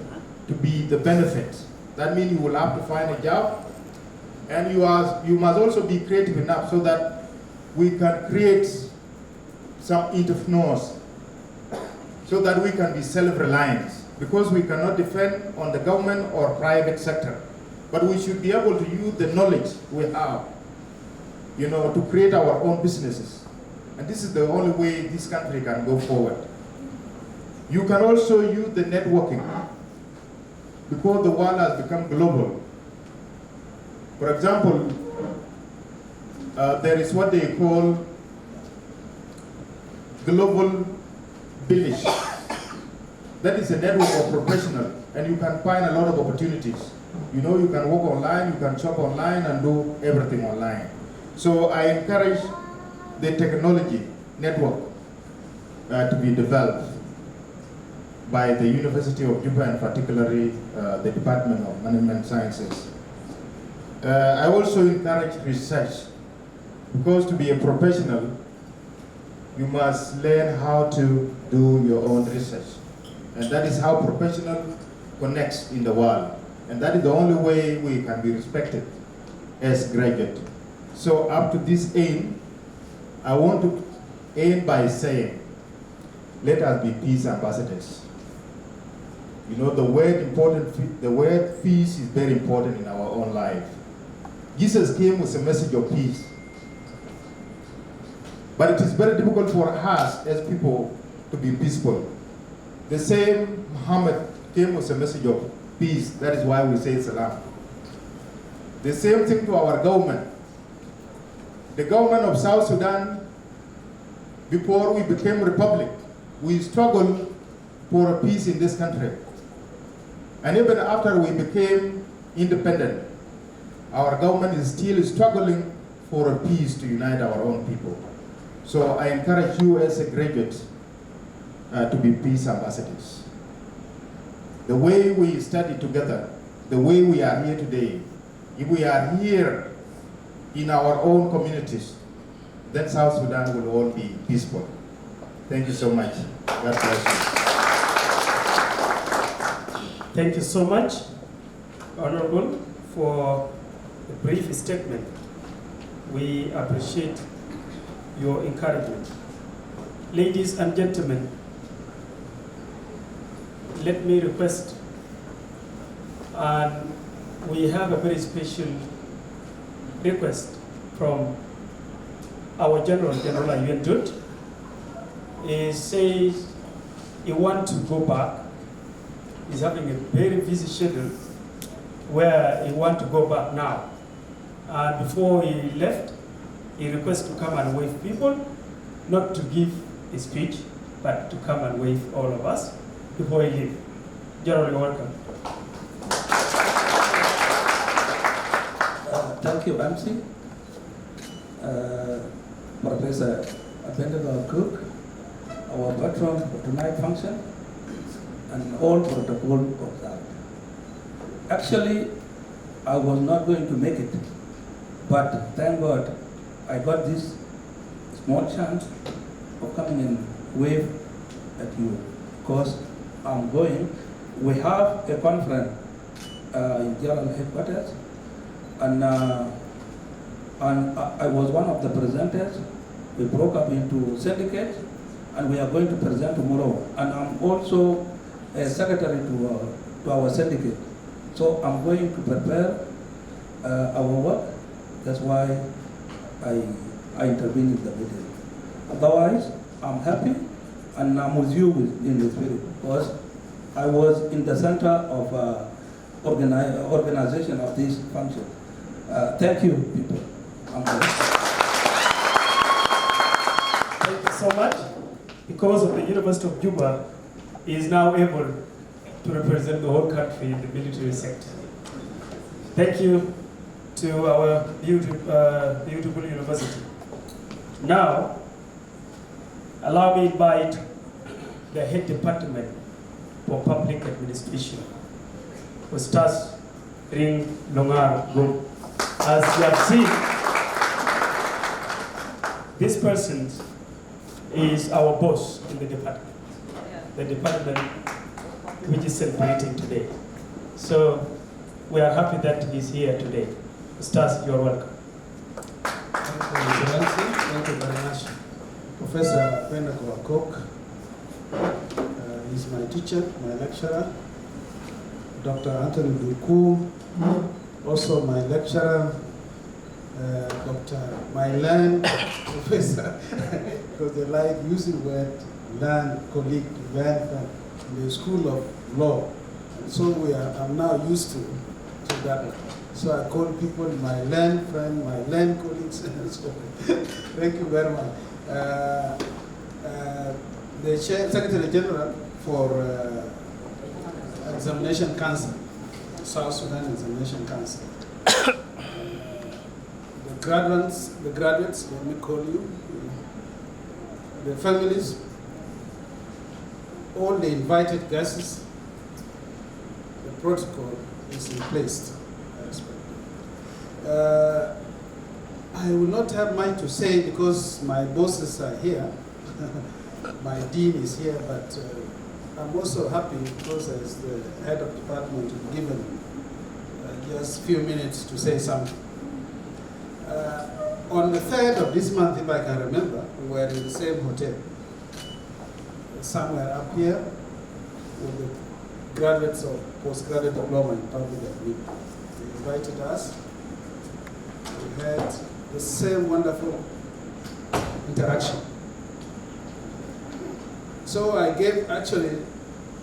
to be the benefit. That means you will have to find a job, and you must also be creative enough so that we can create some entrepreneurs so that we can be self-reliant, because we cannot depend on the government or private sector. But we should be able to use the knowledge we have, to create our own businesses. And this is the only way this country can go forward. You can also use the networking, because the world has become global. For example, there is what they call global village. That is a network of professionals, and you can find a lot of opportunities. You can work online, you can shop online and do everything online. So I encourage the technology network to be developed by the University of Juba, and particularly the Department of Management Sciences. I also encourage research, because to be a professional, you must learn how to do your own research. And that is how professional connects in the world. And that is the only way we can be respected as graduates. So up to this aim, I want to end by saying, let us be peace ambassadors. The word peace is very important in our own life. Jesus came with a message of peace. But it is very difficult for us as people to be peaceful. The same Muhammad came with a message of peace. That is why we say salam. The same thing to our government. The government of South Sudan, before we became republic, we struggled for a peace in this country. And even after we became independent, our government is still struggling for a peace to unite our own people. So I encourage you as a graduate to be peace ambassadors. The way we study together, the way we are here today, if we are here in our own communities, then South Sudan will all be peaceful. Thank you so much. God bless you. Thank you so much, Honorable, for the brief statement. We appreciate your encouragement. Ladies and gentlemen, let me request, and we have a very special request from our General Ayuan Dut. He says he wants to go back. He's having a very busy schedule where he wants to go back now. And before he left, he requests to come and wave people, not to give a speech, but to come and wave all of us before he leaves. General, you're welcome. Thank you, MC. Professor Abednego Cook, our patron for tonight's function, and all protocol observed. Actually, I was not going to make it, but thank God I got this small chance of coming and wave at you, because I'm going. We have a conference in General Headquarters, and I was one of the presenters. We broke up into syndicates, and we are going to present tomorrow. And I'm also a secretary to our syndicate. So I'm going to prepare our work. That's why I intervene in the meeting. Otherwise, I'm happy, and I'm with you in the spirit, because I was in the center of organization of this function. Thank you, people. I'm Thank you so much. Because of the University of Juba, he is now able to represent the whole country in the military sector. Thank you to our beautiful university. Now, allow me to invite the head department for public administration, Ustaz Ring Longar Group. As you have seen, this person is our boss in the department which is celebrating today. So we are happy that he's here today. Ustaz, you're welcome. Thank you very much. Professor Abednego Cook is my teacher, my lecturer. Dr. Anthony Duku, also my lecturer. Dr. Mylan, professor, because they like using the word learn, colleague, learn from the School of Law. And so I'm now used to that. So I call people my learned friend, my learned colleagues. So, thank you very much. The Secretary General for Examination Council, South Sudan Examination Council. The graduates, let me call you, the families, all the invited guests, the protocol is in place. I will not have much to say because my bosses are here. My dean is here, but I'm also happy because as the head of department, I'm given just a few minutes to say something. On the 3rd of this month, if I can remember, we were in the same hotel, somewhere up here, with the graduates of postgraduate diploma in public admin. They invited us. We had the same wonderful interaction. So I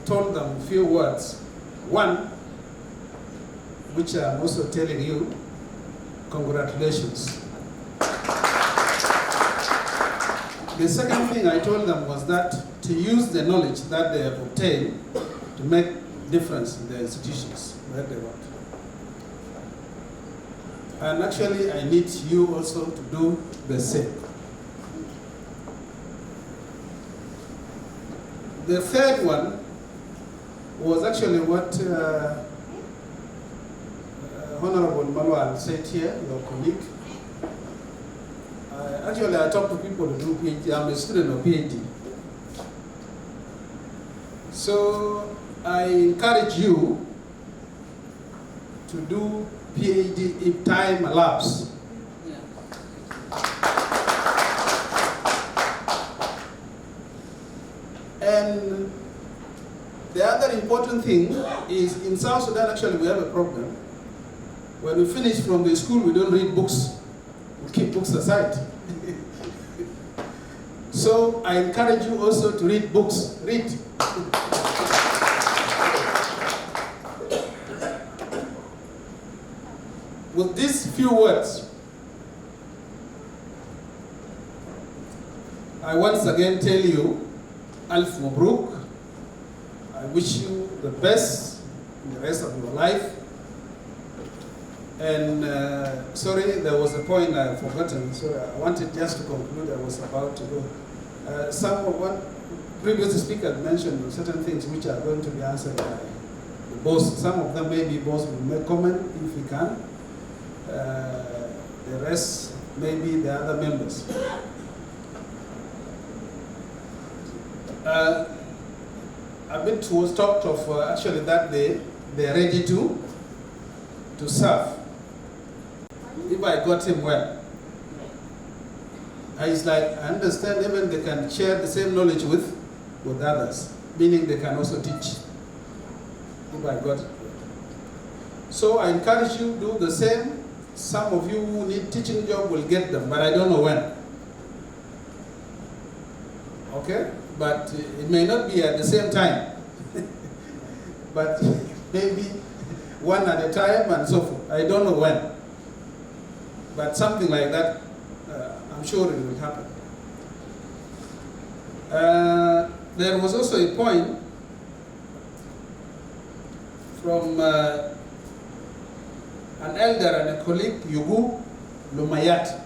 told them a few words. One, which I'm also telling you, congratulations. The second thing I told them was that to use the knowledge that they have obtained to make difference in their institutions where they work. And actually, I need you also to do the same. The third one was actually what Honorable Malwan said here, your colleague. I talk to people who do PhD. I'm a student of PhD. So I encourage you to do PhD if time allows. other important thing is in South Sudan, actually, we have a problem. When we finish from the school, we don't read books. We keep books aside. So I encourage you also to read books. Read. With these few words, I once again tell you, Alf Mabruk. I wish you the best in the rest of your life. And sorry, there was a point I had forgotten. So I wanted just to conclude. I was about to go. One previous speaker mentioned certain things which are going to be answered by the boss. Some of them maybe boss will make comment if he can. The rest maybe the other members. A bit was talked of actually that they are ready to serve. If I got him well, it's like I understand even they can share the same knowledge with others, meaning they can also teach. If I got it. So I encourage you to do the same. Some of you who need teaching job will get them, but I don't know when. Okay? But it may not be at the same time. But maybe one at a time and so forth. I don't know when. But something like that, I'm sure it will happen. There was also a point from an elder and a colleague, Yugu Lumayat.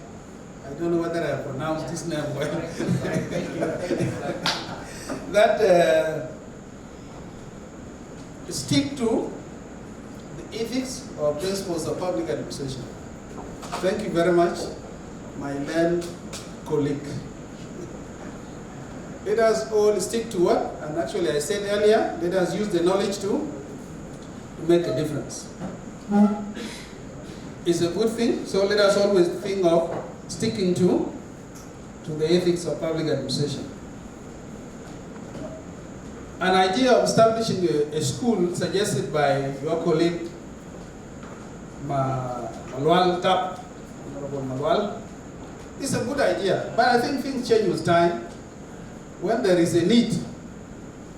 I don't know whether I pronounced this name well. That stick to the ethics or principles of public administration. Thank you very much, my learned colleague. Let us all stick to what? And actually I said earlier, let us use the knowledge to make a difference. It's a good thing, so let us always think of sticking to the ethics of public administration. An idea of establishing a school suggested by your colleague, Malwal Tap, Honorable Malwal, is a good idea, but I think things change with time. When there is a need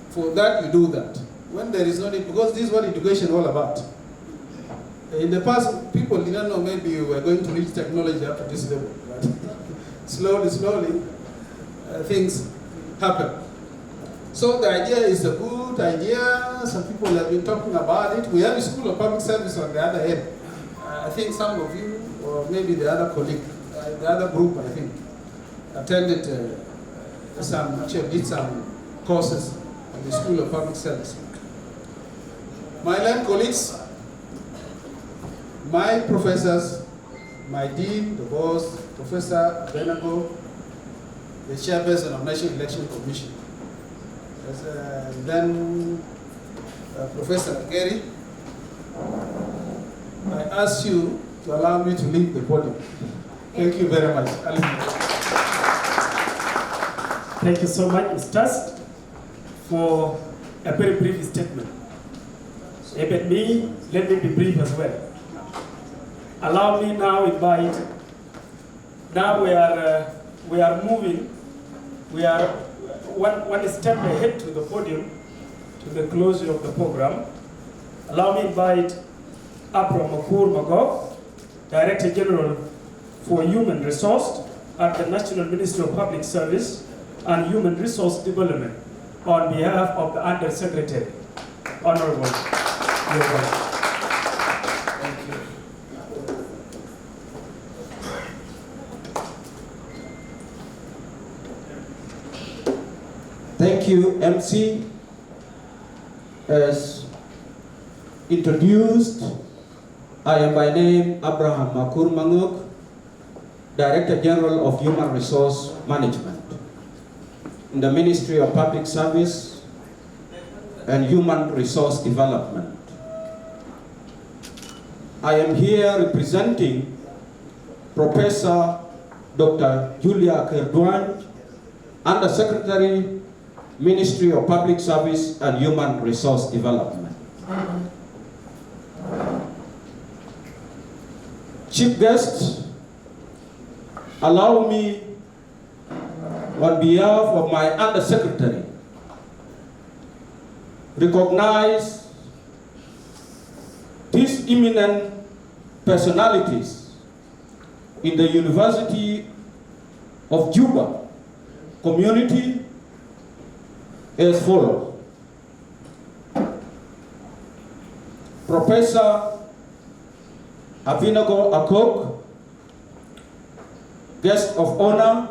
for that, you do that. When there is no need, because this is what education is all about. In the past, people didn't know maybe we were going to reach technology up to this level. But slowly, things happen. So the idea is a good idea. Some people have been talking about it. We have a School of Public Service on the other end. I think some of you, or maybe the other colleague, the other group, I think, attended did some courses at the School of Public Service. My learned colleagues, my professors, my dean, the boss, Professor Benago, the chairperson of National Election Commission, then Professor Gary, I ask you to allow me to leave the podium. Thank you very much. Thank you so much, Mr. for a very brief statement. Let me be brief as well. Allow me now invite. Now we are moving. We are one step ahead to the podium, to the closure of the program. Allow me invite Abram Makur Magog, Director General for Human Resource at the National Ministry of Public Service and Human Resource Development, on behalf of the Under Secretary. Honorable. Thank you. Thank you, MC. As introduced, I am by name Abraham Makur Manguk, Director General of Human Resource Management in the Ministry of Public Service and Human Resource Development. I am here representing Professor Dr. Julia Kerduan, Under Secretary Ministry of Public Service and Human Resource Development. Chief guests, allow me, on behalf of my Undersecretary, recognize these eminent personalities in the University of Juba community as follows. Professor Abinago Akok, guest of honor.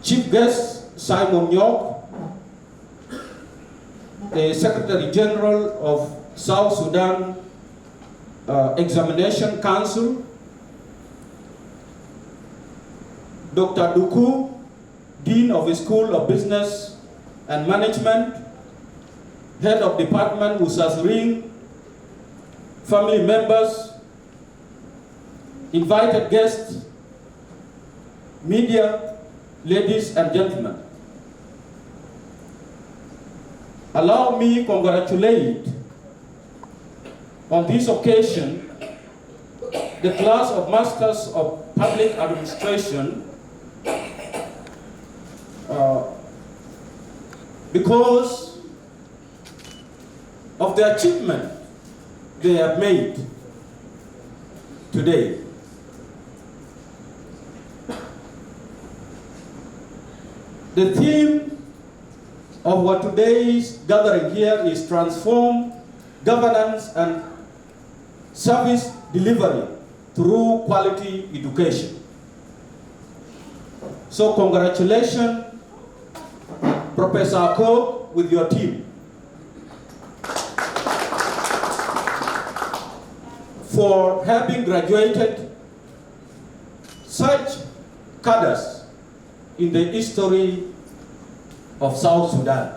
Chief guest Simon York, the Secretary General of South Sudan Examination Council. Dr. Duku, Dean of the School of Business and Management, Head of Department Usas Ring, family members, invited guests, media, ladies and gentlemen. Allow me to congratulate on this occasion the class of Masters of Public Administration because of the achievement they have made today. The theme of what today's gathering here is transform governance and service delivery through quality education. So congratulations, Professor Cook, with your team for having graduated such cadres in the history of South Sudan.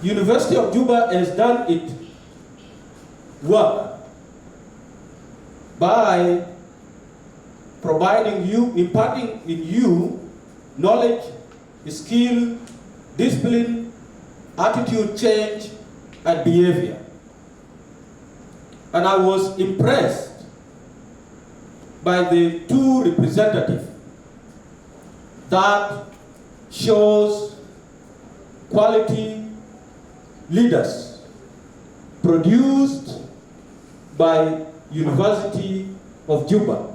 University of Juba has done its work by providing you, imparting in you knowledge, skill, discipline, attitude change, and behavior. And I was impressed by the two representatives that shows quality leaders produced by University of Juba.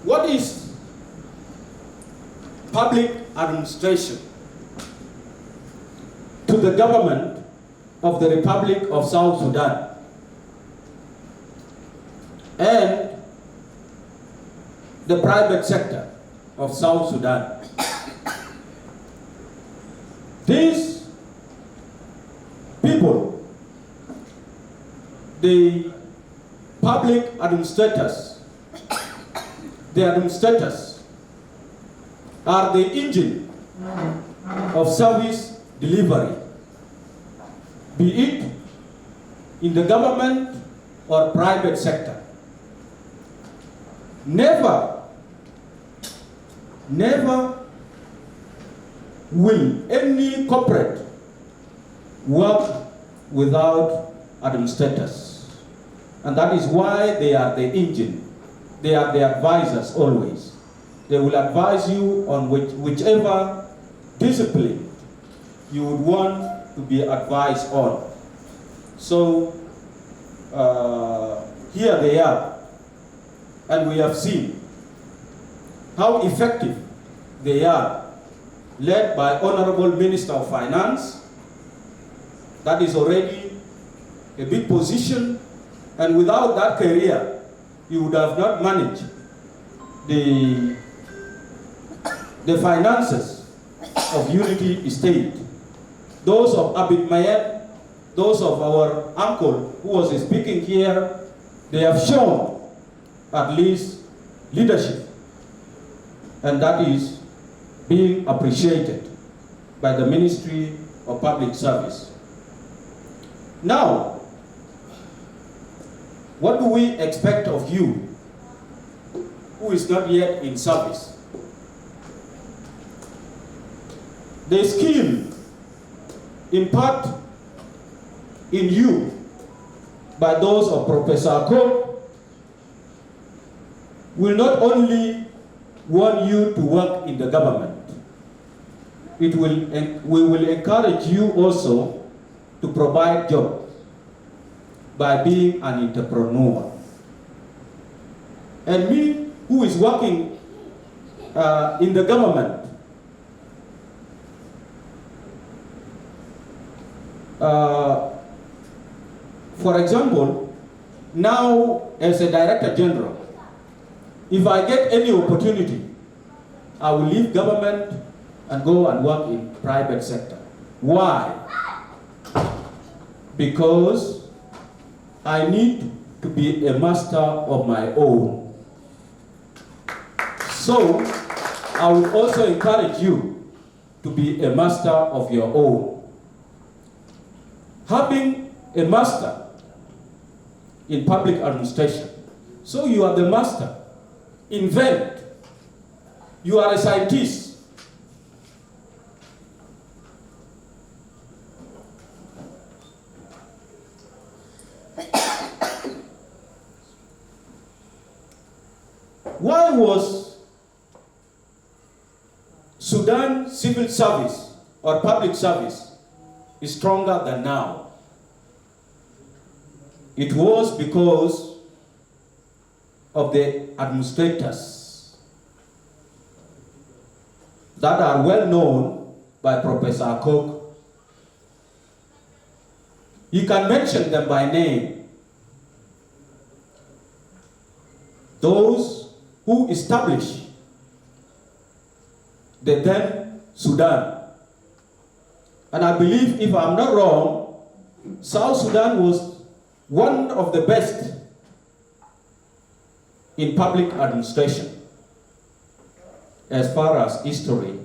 What is public administration to the government of the Republic of South Sudan and the private sector of South Sudan? These people, the public administrators, are the engine of service delivery, be it in the government or private sector. Never will any corporate work without administrators. And that is why they are the engine. They are the advisors always. They will advise you on whichever discipline you would want to be advised on. So here they are. And we have seen how effective they are, led by Honorable Minister of Finance. That is already a big position, and without that career, you would have not managed the finances of Unity State. Those of Abid Mayet, those of our uncle who was speaking here, they have shown at least leadership, and that is being appreciated by the Ministry of Public Service. Now, what do we expect of you who is not yet in service? The skill imparted in you by those of Professor Cook will not only want you to work in the government, we will encourage you also to provide jobs by being an entrepreneur. And me, who is working in the government, for example, now as a Director General, if I get any opportunity, I will leave government and go and work in private sector. Why? Because I need to be a master of my own. So, I would also encourage you to be a master of your own. Having a master in public administration, so you are the master. Invent. You are a scientist. Why was Sudan civil service or public service stronger than now? It was because of the administrators that are well known by Professor Cook. You can mention them by name. Those who established the then Sudan. And I believe, if I'm not wrong, South Sudan was one of the best in public administration, as far as history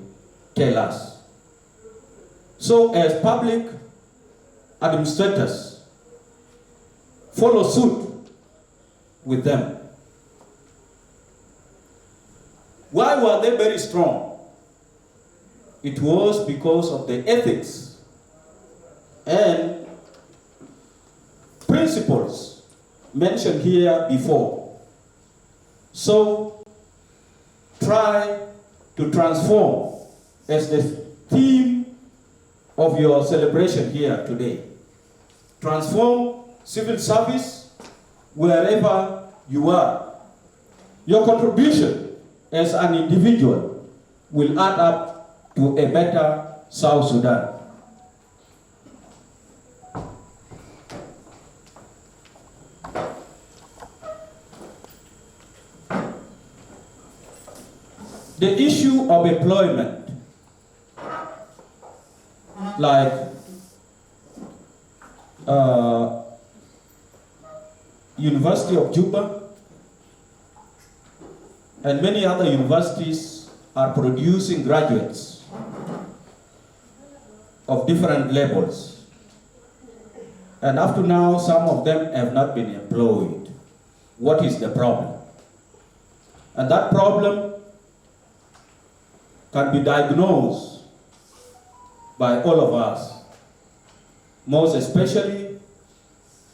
tells us. So as public administrators follow suit with them. Why were they very strong? It was because of the ethics and principles mentioned here before. So, try to transform as the theme of your celebration here today. Transform civil service wherever you are. Your contribution as an individual will add up to a better South Sudan. The issue of employment, like University of Juba and many other universities are producing graduates of different levels. And up to now, some of them have not been employed. What is the problem? And that problem can be diagnosed by all of us, most especially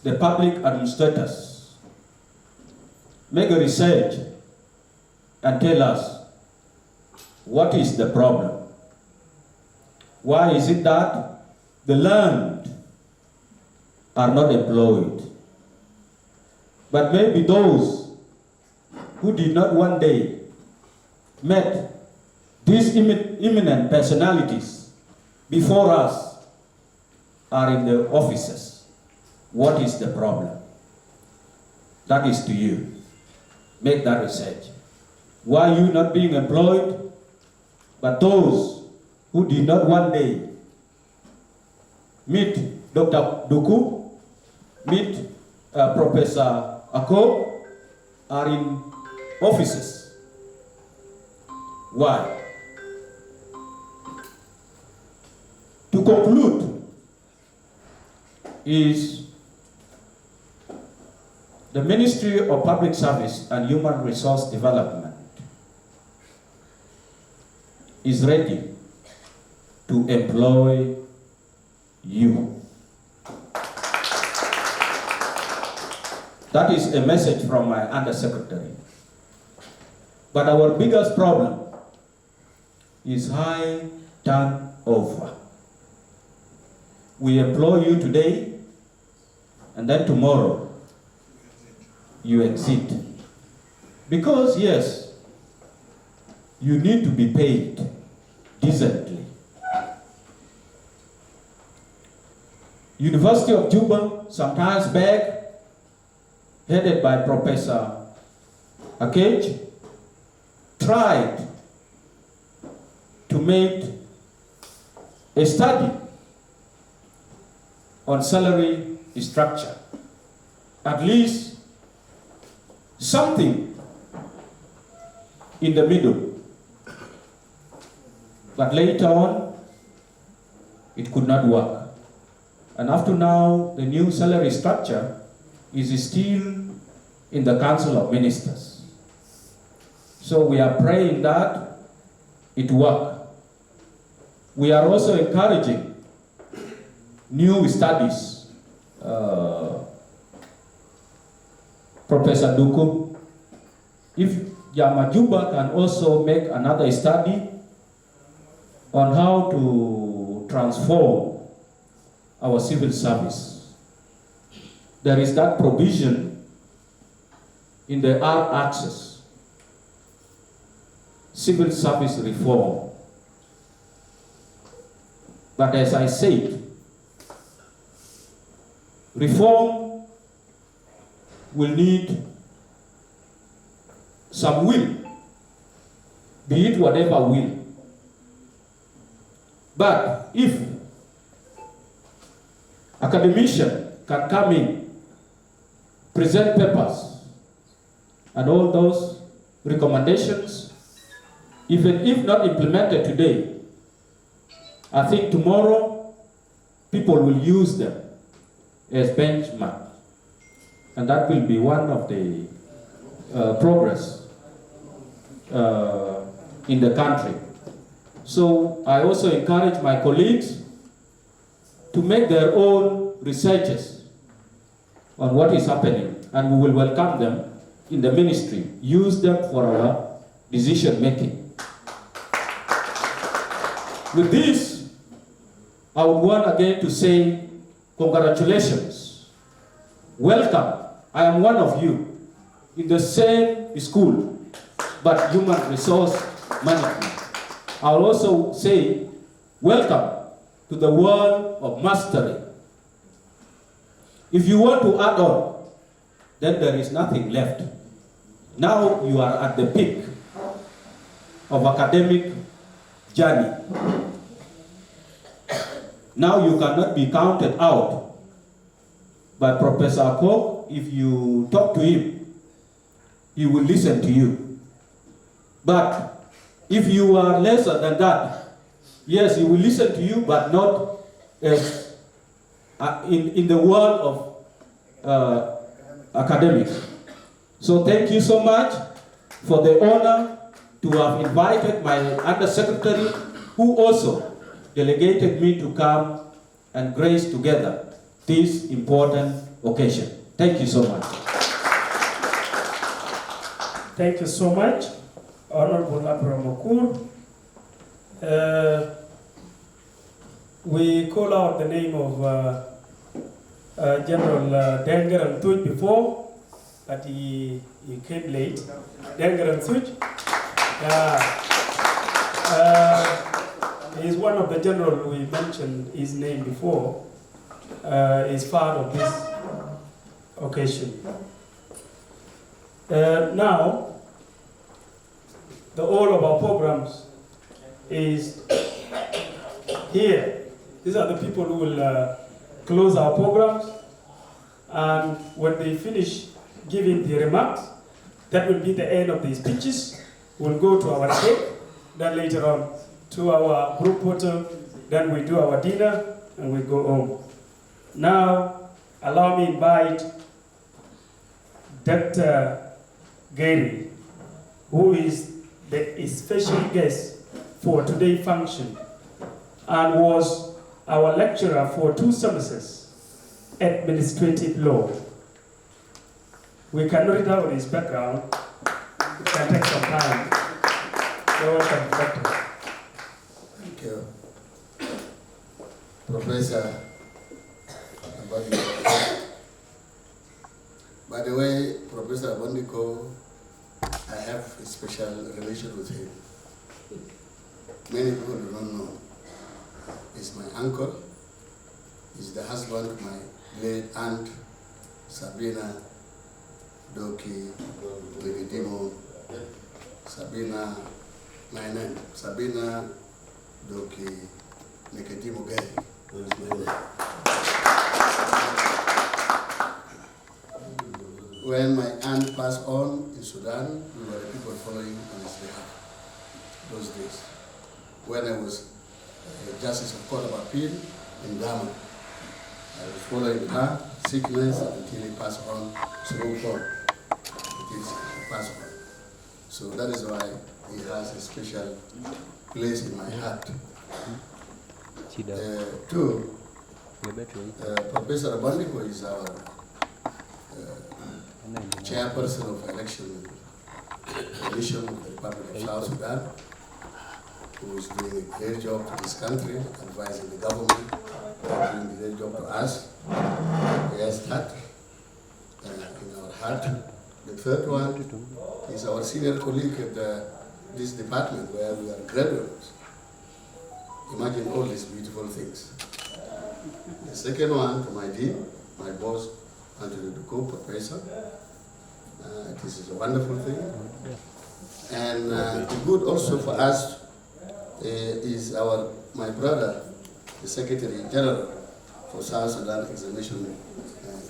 the public administrators. Make a research and tell us what is the problem. Why is it that the learned are not employed? But maybe those who did not one day met these eminent personalities before us are in the offices. What is the problem? That is to you. Make that research. Why are you not being employed? But those who did not one day meet Dr. Duku, meet Professor Ako, are in offices. Why? conclude is the Ministry of Public Service and Human Resource Development is ready to employ you. That is a message from my undersecretary. But our biggest problem is high turnover. We employ you today, and then tomorrow you exit. Because yes, you need to be paid decently. University of Juba, sometimes back, headed by Professor Akage, tried to make a study on salary structure. At least something in the middle. But later on, it could not work. And up to now, the new salary structure is still in the Council of Ministers. So we are praying that it works. We are also encouraging new studies. Professor Duku, if Juba can also make another study on how to transform our civil service. There is that provision in the R-Access, civil service reform. But as I said, reform will need some will, be it whatever will. But if academician can come in, present papers, and all those recommendations, even if not implemented today, I think tomorrow people will use them as benchmark. And that will be one of the progress in the country. So I also encourage my colleagues to make their own researches on what is happening, and we will welcome them in the ministry, use them for our decision making. With this, I would want again to say congratulations, welcome. I am one of you in the same school, but human resource management. I'll also say welcome to the world of mastery. If you want to add on, then there is nothing left. Now you are at the peak of academic journey. Now you cannot be counted out. But Professor Akok, if you talk to him, he will listen to you. But if you are lesser than that, yes, he will listen to you, but not as in the world of academics. So thank you so much for the honor to have invited my undersecretary, who also delegated me to come and grace together this important occasion. Thank you so much. Thank you so much, Honorable Abraham Okur. We call out the name of General Dengar Tuj before, but he came late. Dengar Tuj. He is one of the general we mentioned his name before. Is part of this occasion. Now, all of our programs is here. These are the people who will close our programs, and when they finish giving the remarks, that will be the end of the speeches. We'll go to our cake, then later on to our group photo Then we do our dinner and we go home. Now, allow me to invite Dr. Gary, who is the special guest for today's function and was our lecturer for 2 semesters, administrative law. We cannot read out his background. It can take some time. You're welcome, Doctor. Thank you. Professor Abandiko. By the way, Professor Abandiko, I have a special relation with him. Many people do not know. He's my uncle. He's the husband of my late aunt, Sabina Doki Legedimo. Sabina, my name, Sabina Doki Legedimo Gay. That is my name. When my aunt passed on in Sudan, we were the people following on his behalf those days. When I was Justice of Court of Appeal in Ghana, I was following her sickness until he passed on through court. Until he passed on. So that is why he has a special place in my heart. Two, Professor Abandiko is our chairperson of election commission of the Republic of South Sudan, who is doing a great job to this country, advising the government, doing a great job to us. He has that in our heart. The third one is our senior colleague at this department where we are graduates. Imagine all these beautiful things. The second one to my dean, my boss, Anthony Duko, professor. This is a wonderful thing. And the good also for us is my brother, the Secretary General for South Sudan Examination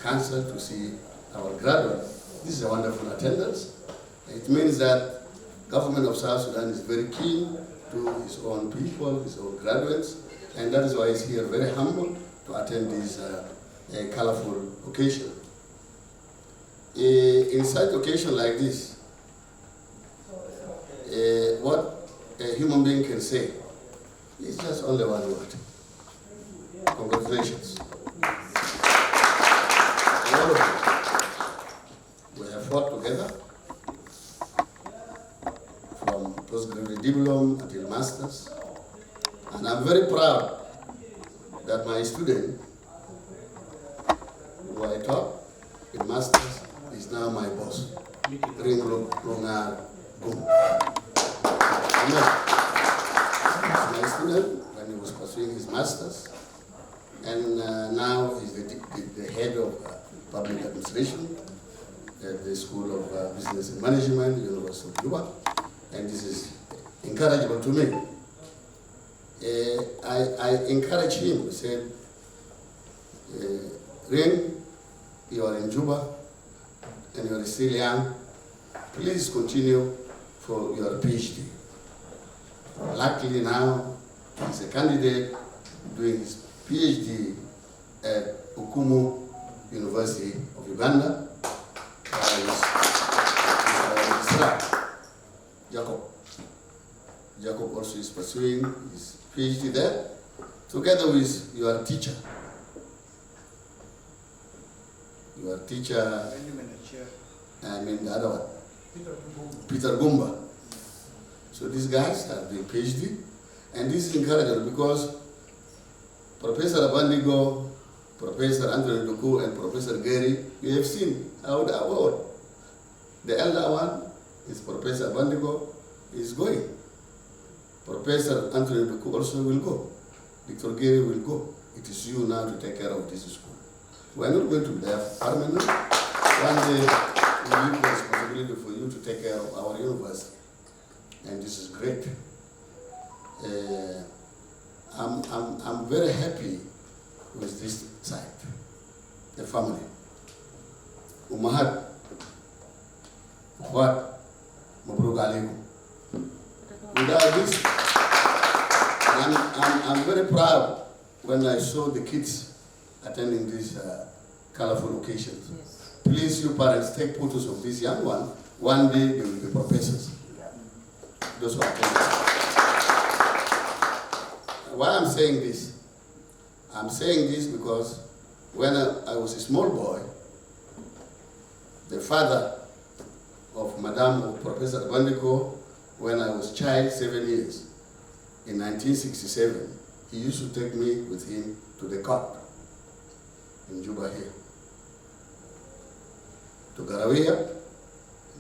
Council, to see our graduates. This is a wonderful attendance. It means that government of South Sudan is very keen to his own people, his own graduates, and that is why he's here very humble to attend this colorful occasion. In such occasion like this, what a human being can say is just only one word. Congratulations. All of you, we have fought together from postgraduate diploma until masters, and I'm very proud that my student, who I taught in masters, is now my boss. Ring Longar Boom. My student when he was pursuing his masters, and now he's the head of public administration at the School of Business and Management, University of Juba, and this is encouraging to me. I encourage him. I said, Ring, you are in Juba and you are still young. Please continue for your PhD. Luckily now, he's a candidate doing his PhD at Ukumu University of Uganda. Jacob also is pursuing his PhD there, together with your teacher. Your teacher, I mean the other one, Peter Gumba. So these guys are doing PhD, and this is encouraging because Professor Abandigo, Professor Anthony Duku, and Professor Gary, you have seen how the award. The elder one is Professor Abandigo, is going. Professor Anthony Duku also will go. Dr. Gary will go. It is you now to take care of this school. We are not going to be there permanently. One day, we will give the responsibility for you to take care of our university. And this is great. I'm very happy with this site, the family. Umahat, what? Mabruk alaikum. Without this, I'm very proud when I saw the kids attending these colorful occasions. Yes. Please, you parents, take photos of this young one. One day they will be professors. Those who attend. Why I'm saying this? I'm saying this because when I was a small boy, the father of Madame Professor Bandiko, when I was child, 7 years, in 1967, he used to take me with him to the court in Juba here, to Garawia,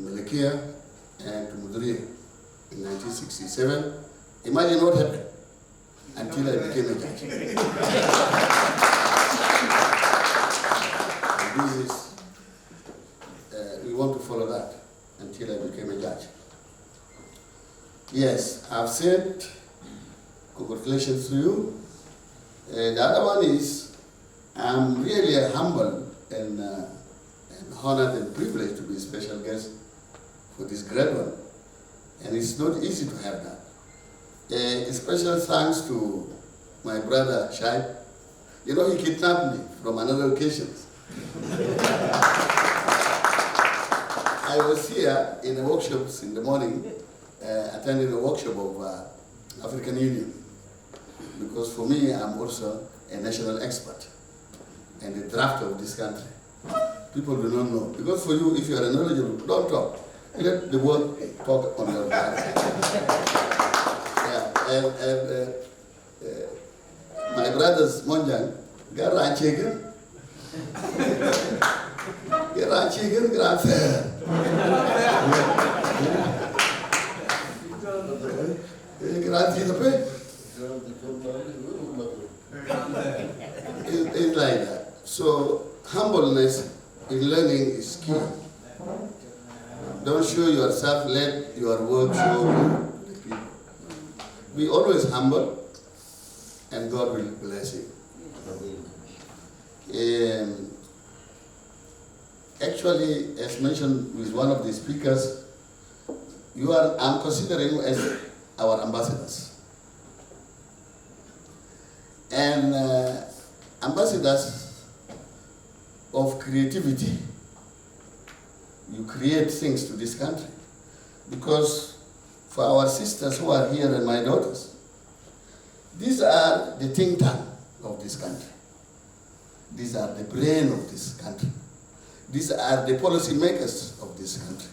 Melekia, and to Mudria in 1967. Imagine what happened until I became a judge. And this is, we want to follow that until I became a judge. Yes, I've said congratulations to you. The other one is, I'm really humble and honored and privileged to be a special guest for this great one. And it's not easy to have that. A special thanks to my brother Shaib. You know, he kidnapped me from another occasion. I was here in the workshops in the morning, attending a workshop of African Union. Because for me, I'm also a national expert and a drafter of this country. People do not know. Because for you, if you are knowledgeable, don't talk. Let the word talk on your behalf. Yeah, my brothers, Monjang, Gara Chicken, Gara Chicken, Grand Fair. It's like that. So humbleness in learning is key. Don't show yourself, let your work show the people. Be always humble, and God will bless you. Actually, as mentioned with one of the speakers, I'm considering you as our ambassadors. And ambassadors of creativity. You create things to this country. Because for our sisters who are here and my daughters, these are the think tank of this country. These are the brain of this country. These are the policy makers of this country.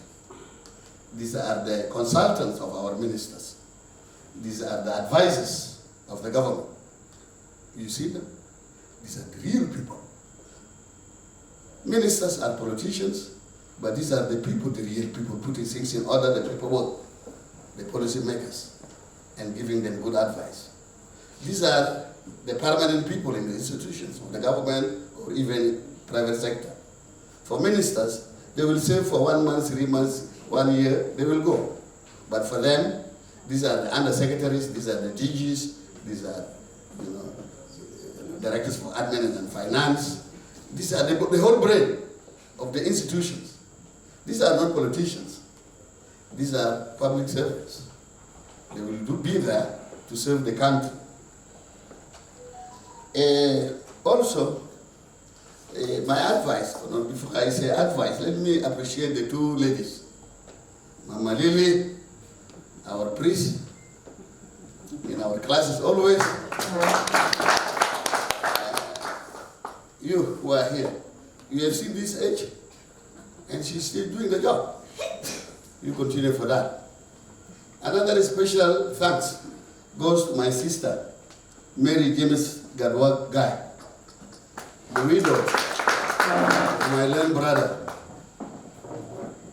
These are the consultants of our ministers. These are the advisors of the government. You see them? These are the real people. Ministers are politicians, but these are the people, the real people, putting things in order, the people work, the policy makers, and giving them good advice. These are the permanent people in the institutions of the government or even private sector. For ministers, they will serve for 1 month, 3 months, 1 year, they will go. But for them, these are the undersecretaries, these are the DGs, these are, directors for admin and finance. These are the whole brain of the institutions. These are not politicians. These are public servants. They will be there to serve the country. Also, my advice, before I say advice, let me appreciate the two ladies. Mama Lily, our priest, in our classes always. You who are here, you have seen this age, and she's still doing the job. You continue for that. Another special thanks goes to my sister, Mary James Gadwak Guy, the widow of my late brother,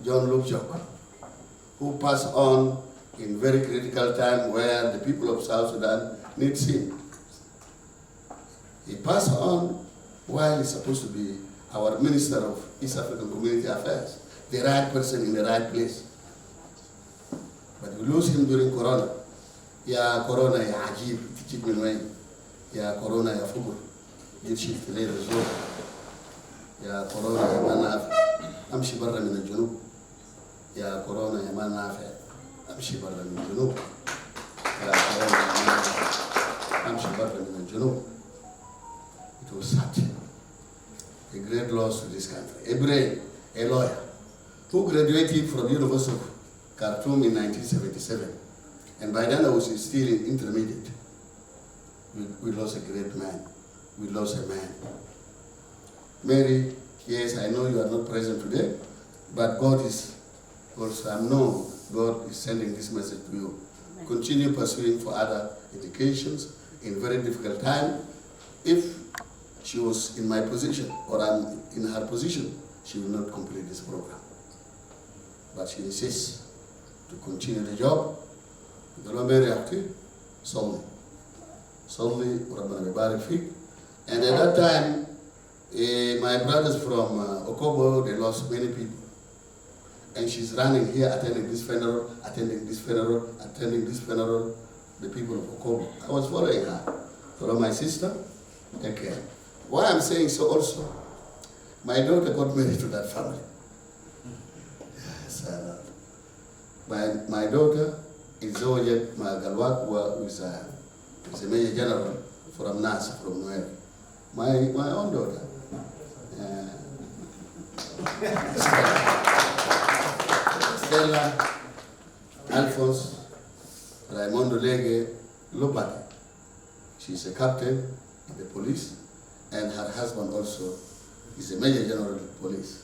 John Lukchok, who passed on in very critical time where the people of South Sudan needs him. He passed on while he's supposed to be our Minister of East African Community Affairs, the right person in the right place. But we lose him during Corona. Ya Corona ya Ajib, tichik minway. Ya Corona ya Fugur, jitshif tile rezo. Ya Corona ya manaf, amshi barra min al-junub. Ya Corona ya manaf, amshi barra min al-junub. Ya Corona ya manaf, amshi barra laws to this country. A brain, a lawyer, who graduated from University of Khartoum in 1977. And by then I was still in intermediate. We lost a great man. We lost a man. Mary, yes, I know you are not present today, but God is also, I know God is sending this message to you. Continue pursuing for other educations in very difficult time. If she was in my position or I'm in her position, she will not complete this program. But she insists to continue the job. Solely, and at that time, my brothers from Okobo, they lost many people. And she's running here, attending this funeral, attending this funeral, attending this funeral, the people of Okobo. I was following her. Follow my sister, take care. Why I'm saying so also, my daughter got married to that family. Yes, my daughter is Zojet Magalwakwa, who is a major general from NAS, from Nuer. My own daughter. Stella, Alphonse, Raimondo Lege, Lopate. She's a captain in the police, and her husband also is a major general of the police.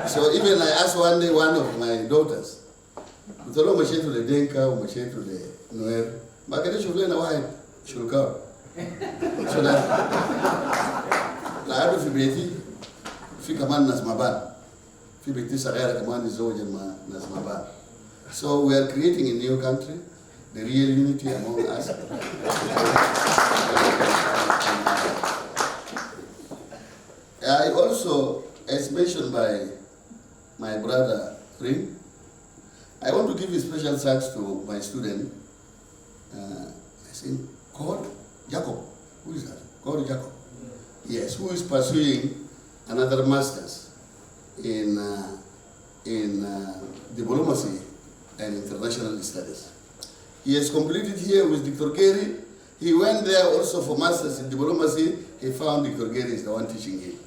So even I asked one day one of my daughters, to the Denka, to the Nuer, she'll come. So that I have to be so we are creating a new country, the real unity among us. I also, as mentioned by my brother Ring, I want to give a special thanks to my student, I think, called Jacob. Who is that? Called Jacob. Yes, who is pursuing another master's in diplomacy and international studies. He has completed here with Dr. Gary. He went there also for masters in diplomacy. He found Dr. Gary is the one teaching him.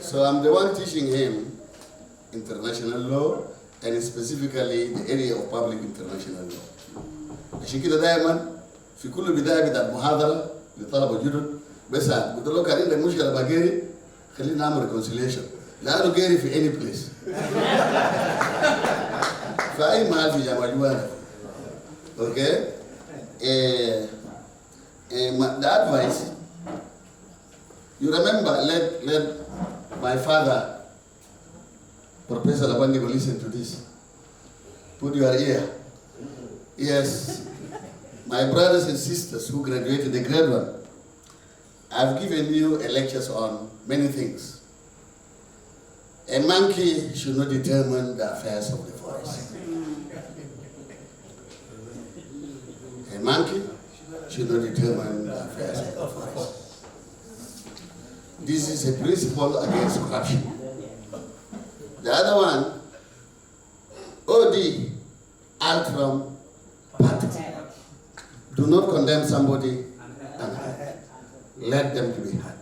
So I'm the one teaching him international law and specifically the area of public international law. عشان كده دايما في كل بداية بتاعت محاضرة لطلبة جدد بس قلت له كان عندك مشكلة مع جيري خلينا نعمل ريكونسيليشن لأنه جيري في any place. في أي محل في جامعة جوانا. Okay? The advice, you remember, let my father, Professor Labandigo, listen to this. Put your ear. Yes, my brothers and sisters who graduated the grade 1, I've given you a lectures on many things. A monkey should not determine the affairs of the forest. A monkey should not determine the affairs of the forest. This is a principle against corruption. The other one, OD, Altram, Party. Do not condemn somebody unheard. Let them to be heard.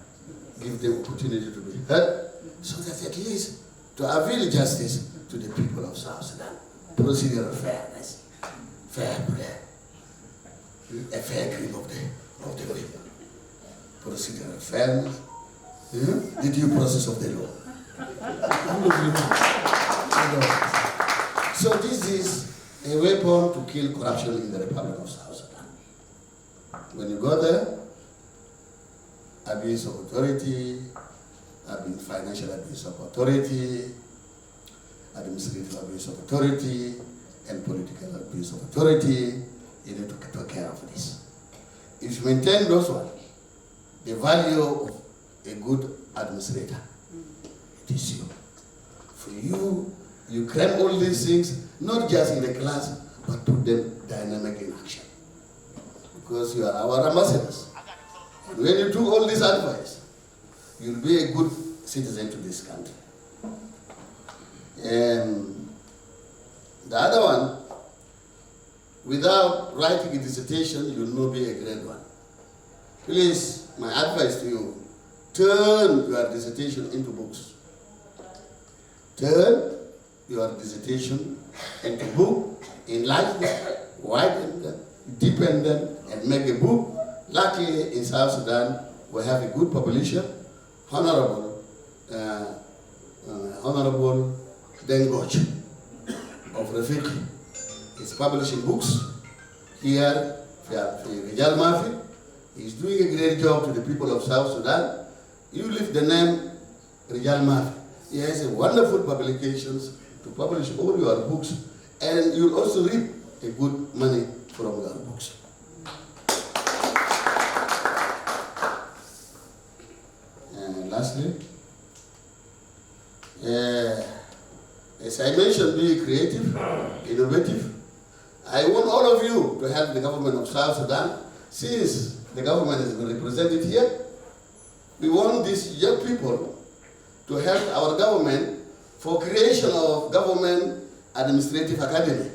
Give them opportunity to be heard, so that at least to avail justice to the people of South Sudan. Procedural fairness, fair play, a fair treatment of the people. Procedural fairness, the due process of the law. So this is a weapon to kill corruption in the Republic of South Sudan. When you go there, abuse of authority, financial abuse of authority, administrative abuse of authority, and political abuse of authority, you need to take care of this. If you maintain those ones, the value of a good administrator, it is you. For you, you cram all these things, not just in the class, but put them dynamic in action. Because you are our ambassadors. And when you do all this advice, you'll be a good citizen to this country. The other one, without writing a dissertation, you will not be a grade 1. Please, my advice to you, turn your dissertation into books. Turn your dissertation into book, enlarge them, widen them, deepen them, and make a book. Luckily, in South Sudan, we have a good population. Honorable Dengoch of Rafiki is publishing books here. Rijal Mafi is doing a great job to the people of South Sudan. You leave the name Rijal Mafi. He has a wonderful publications to publish all your books, and you'll also reap a good money from your books. And lastly, as I mentioned, be creative, innovative. I want all of you to help the government of South Sudan. Since the government is represented here, we want these young people to help our government for creation of government administrative academy.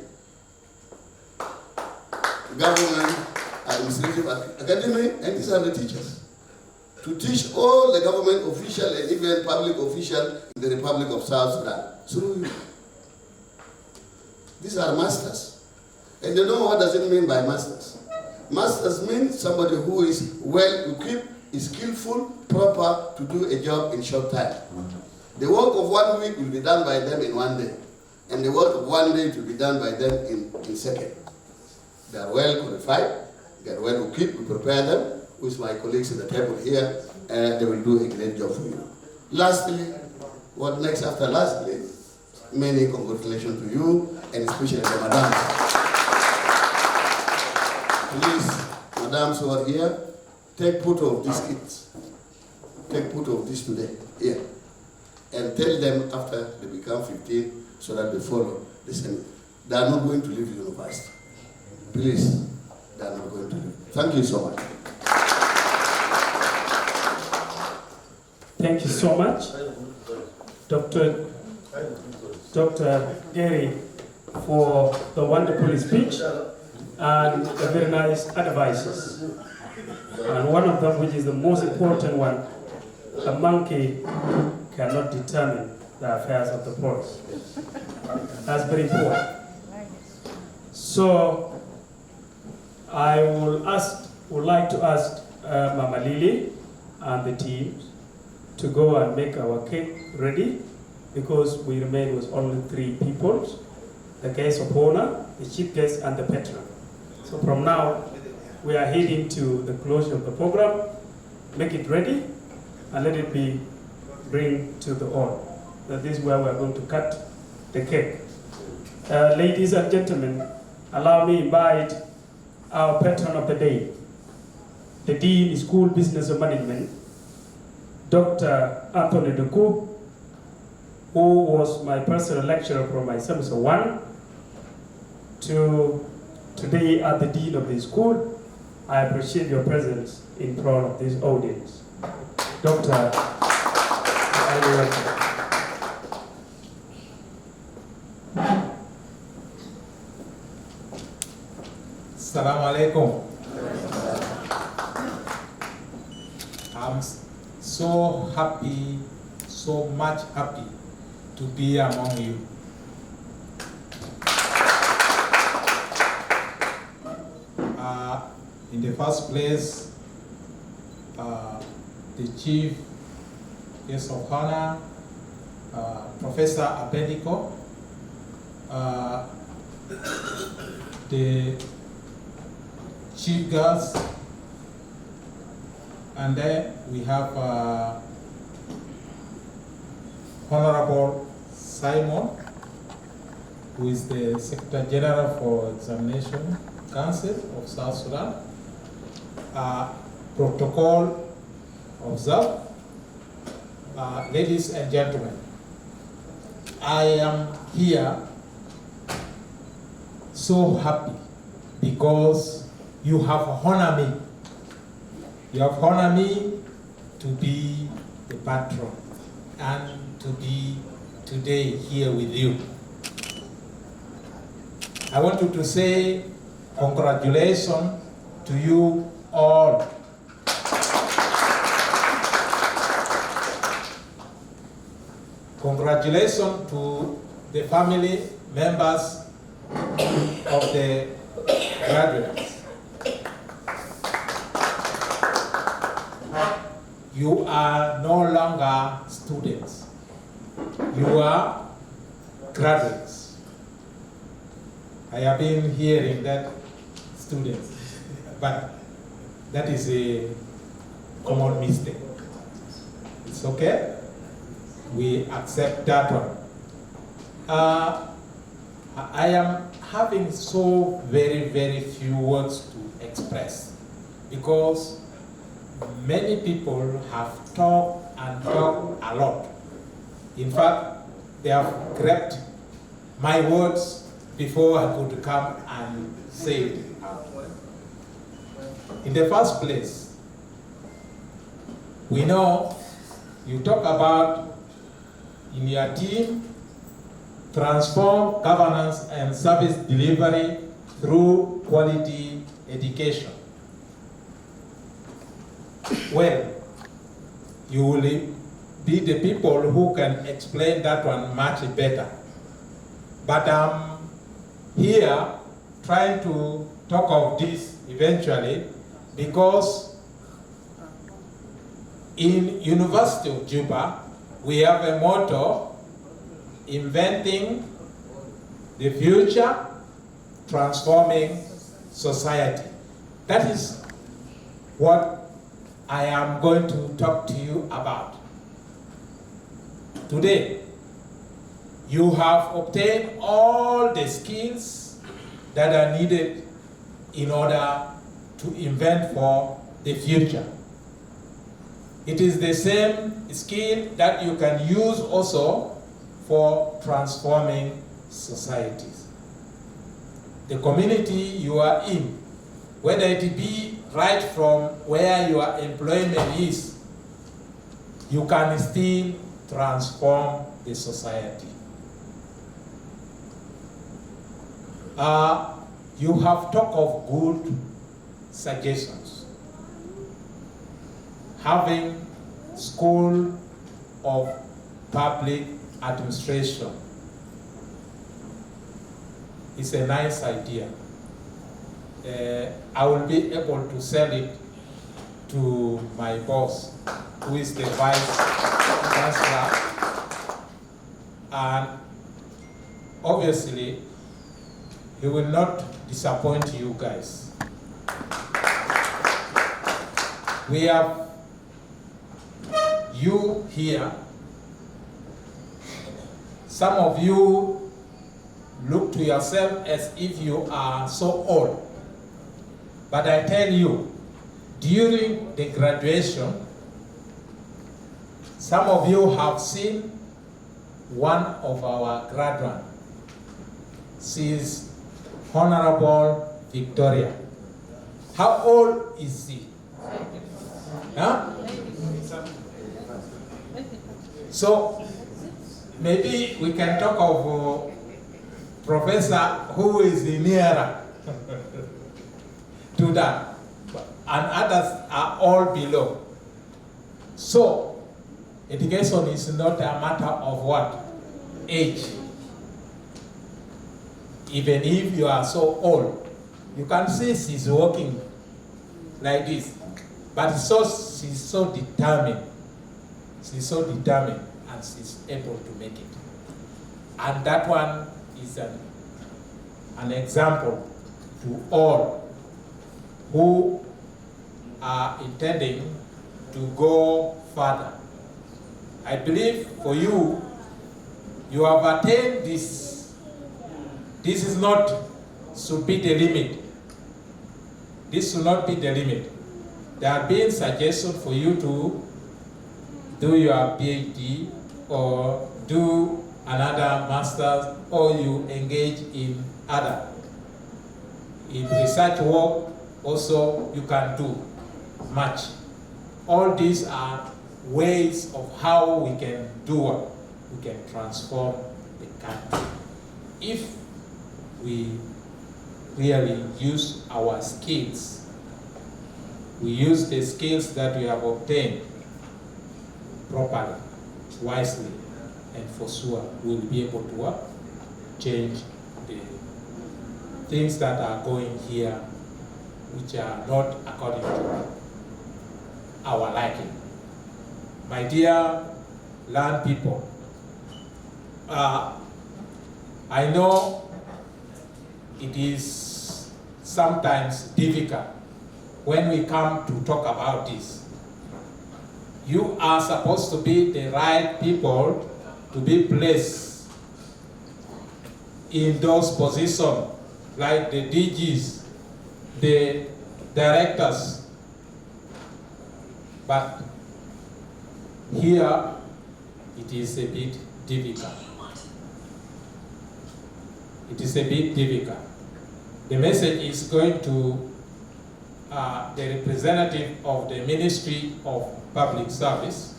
Government administrative academy, and these are the teachers, to teach all the government official and even public official in the Republic of South Sudan through you. These are masters. And you know what does it mean by masters? Masters means somebody who is well equipped, is skillful, proper to do a job in short time. The work of 1 week will be done by them in 1 day. And the work of 1 day will be done by them in second. They are well qualified, they are well equipped, we prepare them with my colleagues at the table here, and they will do a great job for you. Lastly, what next after lastly, many congratulations to you, and especially the madams. Please, madams who are here, take photo of these kids. Take photo of this today, here. And tell them after they become 15 so that they follow the same. They are not going to leave university. Please, they are not going to leave. Thank you so much. Thank you so much, Dr. Gary, for the wonderful speech and the very nice advices. And one of them, which is the most important one, a monkey cannot determine the affairs of the forest. That's very important. So I would like to ask Mama Lily and the team to go and make our cake ready, because we remain with only 3 people, the guest of honor, the chief guest, and the patron. So from now, we are heading to the closure of the program. Make it ready and let it be bring to the altar. That is where we are going to cut the cake. Ladies and gentlemen, allow me to invite our patron of the day, the Dean School Business and Management, Dr. Anthony Duku, who was my personal lecturer from my semester 1 to today at the Dean of the school. I appreciate your presence in front of this audience. Doctor, are you welcome? Assalamu alaikum. I'm so happy, so much happy to be among you. In the first place, the chief guest of honor, Professor Abednego, the chief guest, and then we have Honorable Simon, who is the Secretary General for Examination Council of South Sudan. Protocol observed. Ladies and gentlemen, I am here so happy because you have honored me. You have honored me to be the patron and to be today here with you. I want you to say congratulations to you all. Congratulations to the family members of the graduates. You are no longer students. You are graduates. I have been hearing that students, but that is a common mistake. It's okay. We accept that one. I am having so very, very few words to express because many people have talked and talked a lot. In fact, they have grabbed my words before I could come and say it out. In the first place, we know you talk about in your team, transform governance and service delivery through quality education. Well, you will be the people who can explain that one much better. But I'm here trying to talk of this eventually because in University of Juba, we have a motto, inventing the future, transforming society. That is what I am going to talk to you about. Today, you have obtained all the skills that are needed in order to invent for the future. It is the same skill that you can use also for transforming societies. The community you are in, whether it be right from where your employment is, you can still transform the society. You have talked of good suggestions. Having school of public administration is a nice idea. I will be able to sell it to my boss, who is the vice chancellor, and obviously he will not disappoint you guys. We have you here. Some of you look to yourself as if you are so old. But I tell you, during the graduation, some of you have seen one of our graduates. She is Honorable Victoria. How old is she? Huh? So maybe we can talk of professor who is nearer to that, and others are all below. So education is not a matter of what? Age. Even if you are so old, you can see she's walking like this, but she's so determined. She's so determined, and she's able to make it. And that one is an example to all who are intending to go further. I believe for you, you have attained this. This is not, should be the limit. This should not be the limit. There have been suggestions for you to do your PhD or do another master's, or you engage in other. In research work also you can do much. All these are ways of how we can do it. We can transform the country if we really use our skills. We use the skills that we have obtained properly, wisely, and for sure we'll be able to change the things that are going here which are not according to our liking. My dear land people, I know it is sometimes difficult when we come to talk about this. You are supposed to be the right people to be placed in those positions, like the DGs, the directors. But here it is a bit difficult. It is a bit difficult. The message is going to the representative of the Ministry of Public Service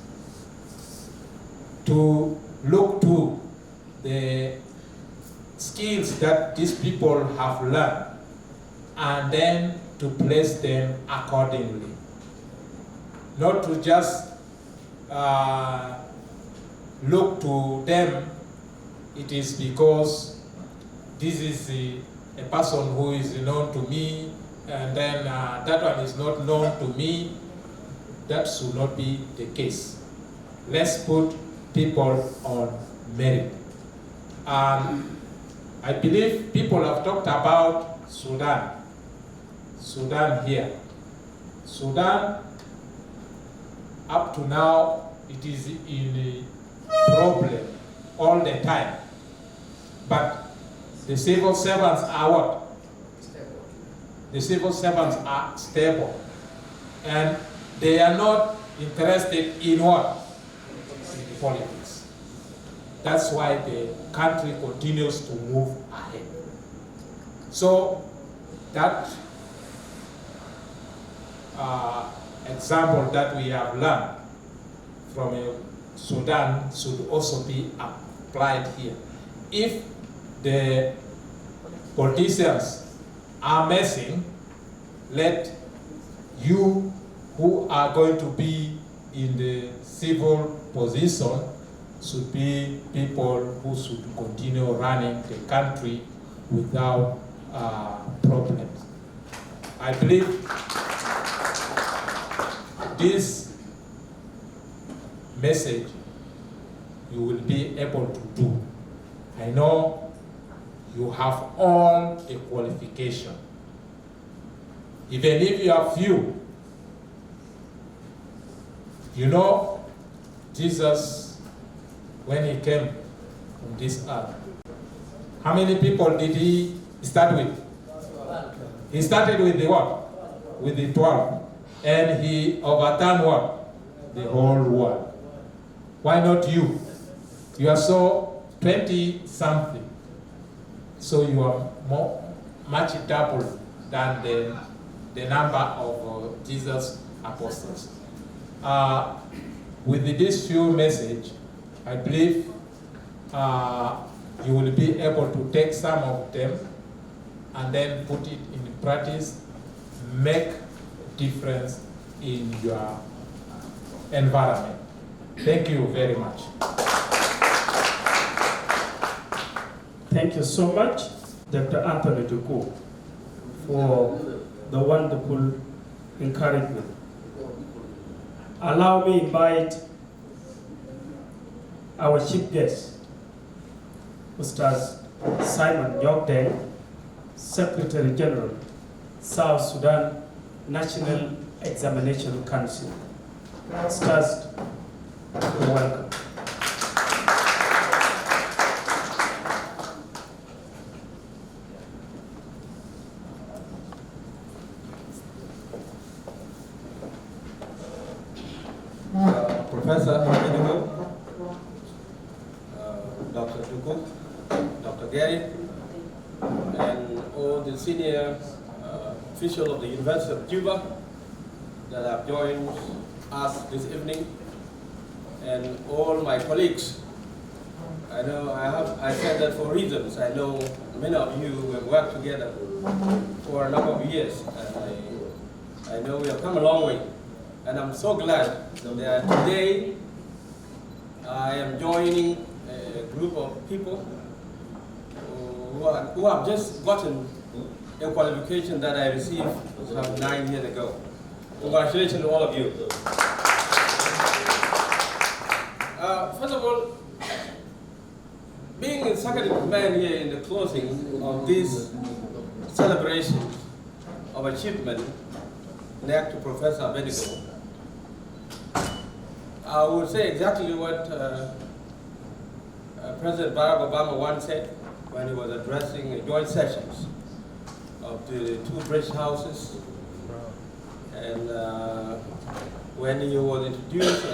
to look to the skills that these people have learned and then to place them accordingly. Not to just look to them, it is because this is a person who is known to me, and then that one is not known to me. That should not be the case. Let's put people on merit. I believe people have talked about Sudan. Sudan here. Sudan, up to now, it is in a problem all the time. But the civil servants are what? Stable. The civil servants are stable. And they are not interested in what? In politics. That's why the country continues to move ahead. So that example that we have learned from Sudan should also be applied here. If the politicians are messing, let you who are going to be in the civil position should be people who should continue running the country without problems. I believe this message you will be able to do. I know you have all a qualification. Even if you are few, you know, Jesus, when he came from this earth, how many people did he start with? He started with the what? With the 12. And he overturned what? The whole world. Why not you? You are so 20-something. So you are much double than the number of Jesus' apostles. With this few message, I believe you will be able to take some of them and then put it in practice, make a difference in your environment. Thank you very much. Thank you so much, Dr. Anthony Duku, for the wonderful encouragement. Allow me to invite our chief guest, Ustaz Simon Yogden, Secretary General, South Sudan National Examination Council. Ustaz, you're welcome. Professor Dr. Duku, Dr. Gary, and all the senior officials of the University of Juba that have joined us this evening, and all my colleagues. I know I said that for reasons. I know many of you have worked together for a number of years. And I know we have come a long way. And I'm so glad that today I am joining a group of people who have just gotten a qualification that I received some 9 years ago. Congratulations to all of you. First of all, being in second in command here in the closing of this celebration of achievement next to Professor Abednego, I would say exactly what President Barack Obama once said when he was addressing joint sessions of the two bridge houses, and when he was introduced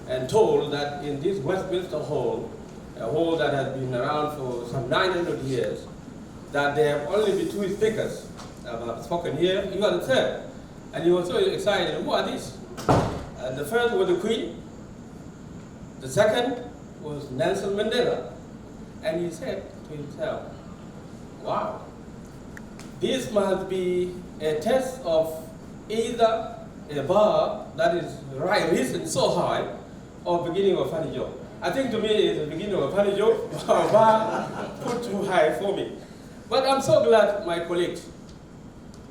and told that in this Westminster Hall, a hall that has been around for some 900 years, that there have only been two speakers have spoken here. You are the third. And he was so excited. Who are these? The first was the Queen. The second was Nelson Mandela. And he said to himself, wow, this must be a test of either a bar that is risen so high or beginning of a funny joke. I think to me it's the beginning of a funny joke, or a bar put too high for me. But I'm so glad, my colleagues.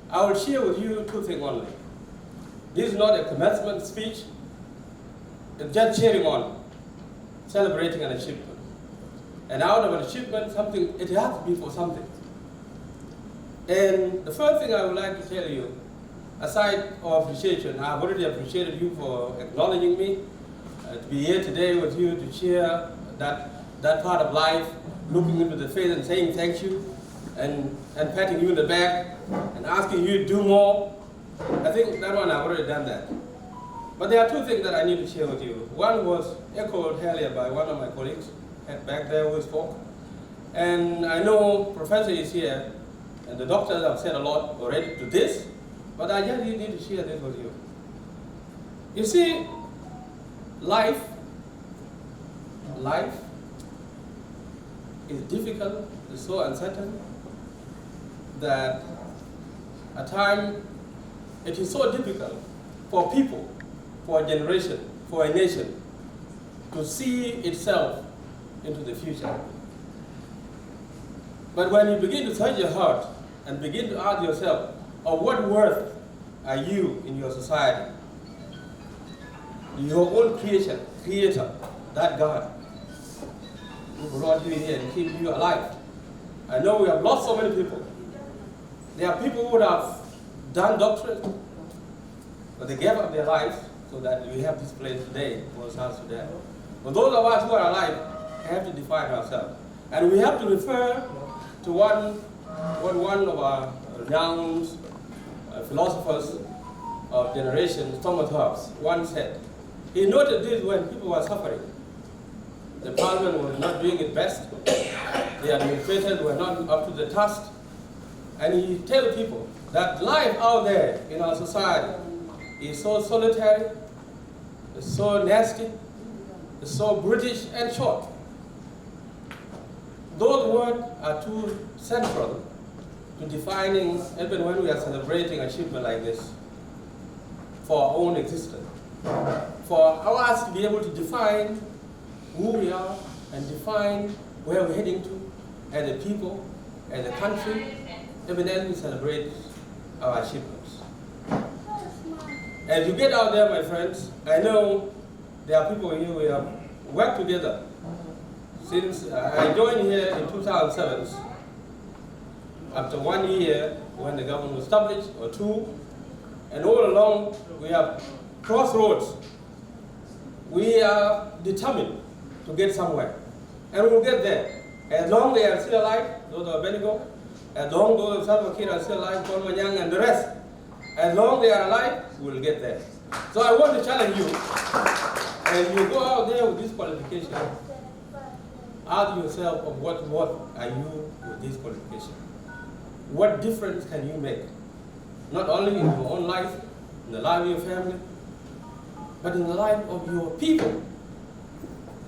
I will share with you two things only. This is not a commencement speech. It's just cheering on, celebrating an achievement. And out of an achievement, something, it has to be for something. And the first thing I would like to tell you, aside of appreciation, I've already appreciated you for acknowledging me, to be here today with you to share that part of life, looking into the face and saying thank you, and patting you in the back, and asking you to do more. I think that one I've already done that. But there are two things that I need to share with you. One was echoed earlier by one of my colleagues back there who spoke. And I know Professor is here, and the doctors have said a lot already to this, but I just need to share this with you. You see, life is difficult, it's so uncertain, that at times it is so difficult for people, for a generation, for a nation, to see itself into the future. But when you begin to search your heart and begin to ask yourself, of what worth are you in your society? Your own creator, that God, who brought you here and keep you alive. I know we have lost so many people. There are people who would have done doctorate, but they gave up their lives so that we have this place today for South Sudan. But those of us who are alive have to define ourselves. And we have to refer to what one of our renowned philosophers of generations, Thomas Hobbes, once said. He noted this when people were suffering. The parliament was not doing its best. The administrators were not up to the task. And he tells people that life out there in our society is so solitary, it's so nasty, it's so British and short. Those words are too central to defining, even when we are celebrating achievement like this, for our own existence. For us to be able to define who we are and define where we're heading to as a people, as a country, even as we celebrate our achievements. As you get out there, my friends, I know there are people here who have worked together since I joined here in 2007. After 1 year, when the government was established, or 2, and all along we have crossroads. We are determined to get somewhere, and we will get there. As long as they are still alive, those of Abednego, as long as those of Salva Kiir are still alive, Paul Manyang and the rest, as long as they are alive, we will get there. So I want to challenge you, as you go out there with this qualification, ask yourself of what worth are you with this qualification? What difference can you make? Not only in your own life, in the life of your family, but in the life of your people.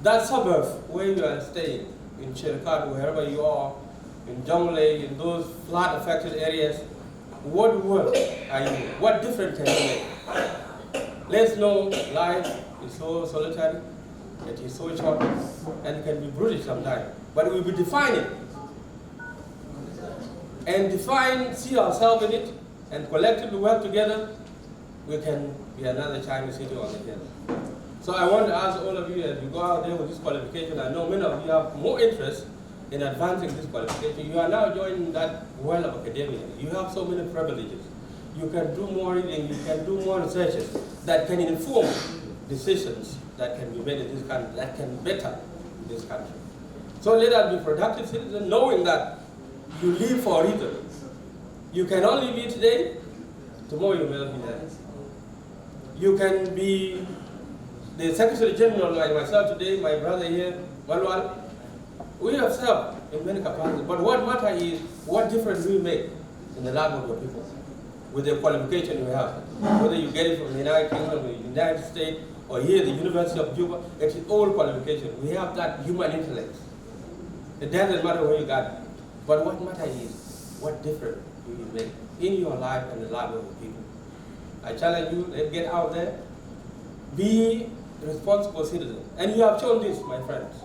That suburb where you are staying, in Chiricahua, wherever you are, in Jonglei, in those flood-affected areas, what work are you doing? What difference can you make? Let's know life is so solitary, it is so short, and it can be brutish sometimes. But we will define it. And define, see ourselves in it, and collectively work together, we can be another Chinese city on the hill. So I want to ask all of you, as you go out there with this qualification, I know many of you have more interest in advancing this qualification. You are now joining that world of academia. You have so many privileges. You can do more reading, you can do more researches that can inform decisions that can be made in this country, that can better this country. So let us be productive citizens, knowing that you live for a reason. You can only be today, tomorrow you will be there. You can be the Secretary General like myself today, my brother here, Malwal. We have served in many capacities, but what matters is what difference we make in the life of your people with the qualification you have. Whether you get it from the United Kingdom, the United States, or here the University of Juba, it is all qualification. We have that human intellect. It doesn't matter where you got it. But what matters is what difference do you make in your life and the life of the people. I challenge you, let's get out there, be responsible citizens. And you have shown this, my friends.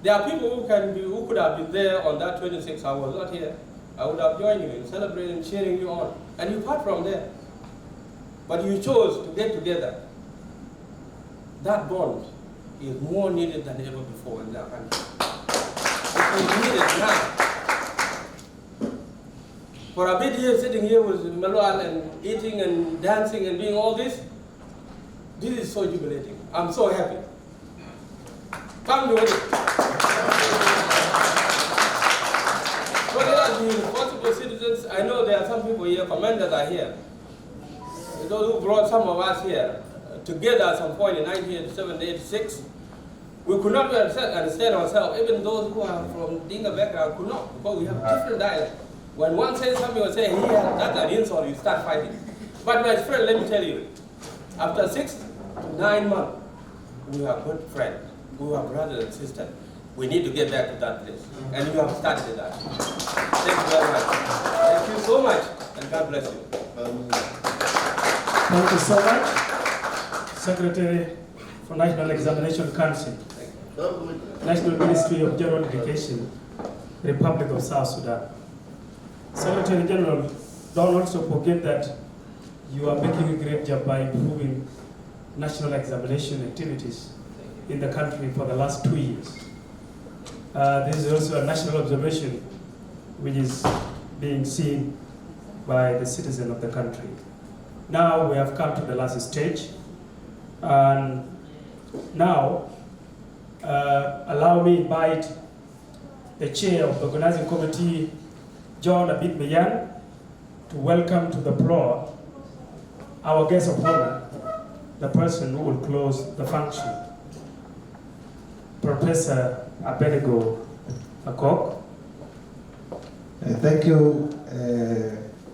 There are people who could have been there on that 26 hours, not here. I would have joined you in celebrating, cheering you on. And you part from there. But you chose to get together. That bond is more needed than ever before in our country. It's needed now. For a bit here, sitting here with Malwal and eating and dancing and doing all this, this is so jubilating. I'm so happy. Come to it. So let us be responsible citizens. I know there are some people here, commanders are here. Those who brought some of us here together at some point in 1987, 86, we could not understand ourselves. Even those who are from Dinka background could not, because we have different dialects. When one says something, we say, here, that's an insult, you start fighting. But my friend, let me tell you, after 6 to 9 months, we are good friends. We are brothers and sisters. We need to get back to that place. And you have started that. Thank you very much. Thank you so much, and God bless you. Thank you so much, Secretary for National Examination Council, National Ministry of General Education, Republic of South Sudan. Secretary General, don't also forget that you are making a great job by improving national examination activities in the country for the last 2 years. This is also a national observation which is being seen by the citizen of the country. Now we have come to the last stage, and now allow me to invite the chair of the organizing committee, John Abid Mayan, to welcome to the floor our guest of honor, the person who will close the function, Professor Abednego Akok. Thank you,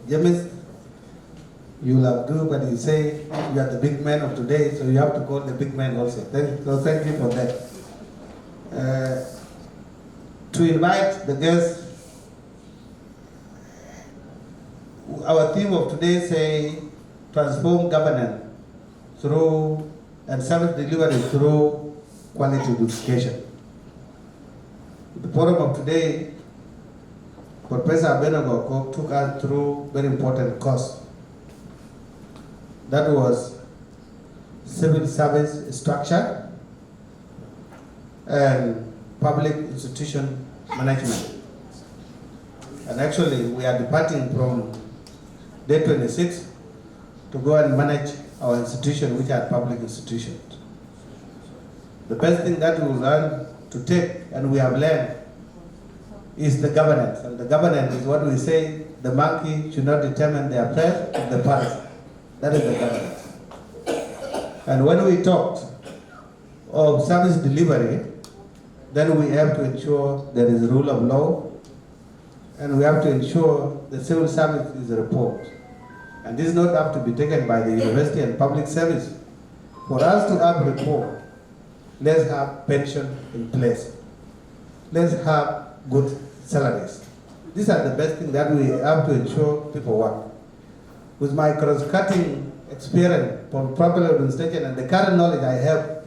James. You will do, but you say you are the big man of today, so you have to call the big man also. Thank you for that. To invite the guests, our theme of today say transform governance through and service delivery through quality education. The forum of today, Professor Abednego Akok took us through very important course. That was civil service structure and public institution management. And actually, we are departing from day 26 to go and manage our institutions, which are public institutions. The best thing that we will learn to take, and we have learned, is the governance. And the governance is what we say, the monkey should not determine the affairs of the parrot. That is the governance. And when we talked of service delivery, then we have to ensure there is rule of law, and we have to ensure the civil service is a report. And this not have to be taken by the university and public service. For us to have report, let's have pension in place. Let's have good salaries. These are the best things that we have to ensure people work. With my cross-cutting experience from proper administration and the current knowledge I have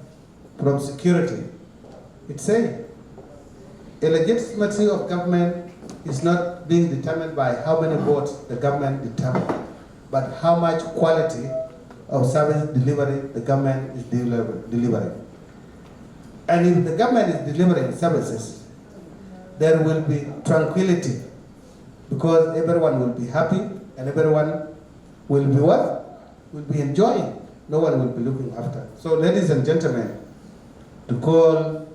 from security, it's saying a legitimacy of government is not being determined by how many votes the government determines, but how much quality of service delivery the government is delivering. And if the government is delivering services, there will be tranquility, because everyone will be happy and everyone will be what? Will be enjoying. No one will be looking after. So ladies and gentlemen, to call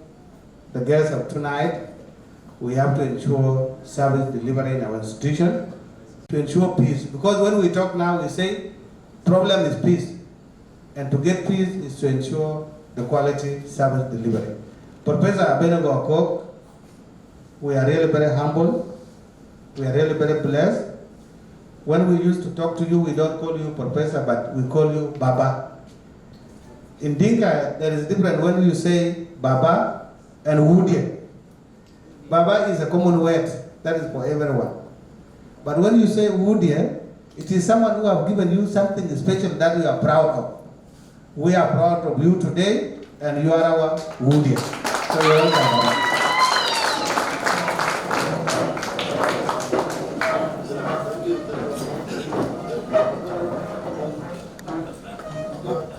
the guests of tonight, we have to ensure service delivery in our institution, to ensure peace. Because when we talk now, we say problem is peace. And to get peace is to ensure the quality service delivery. Professor Abenego Akok, we are really very humble. We are really very blessed. When we used to talk to you, we don't call you Professor, but we call you Baba. In Dinka, there is difference when you say Baba and Wudie. Baba is a common word that is for everyone. But when you say Wudie, it is someone who have given you something special that you are proud of. We are proud of you today, and you are our Wudie. So you're welcome.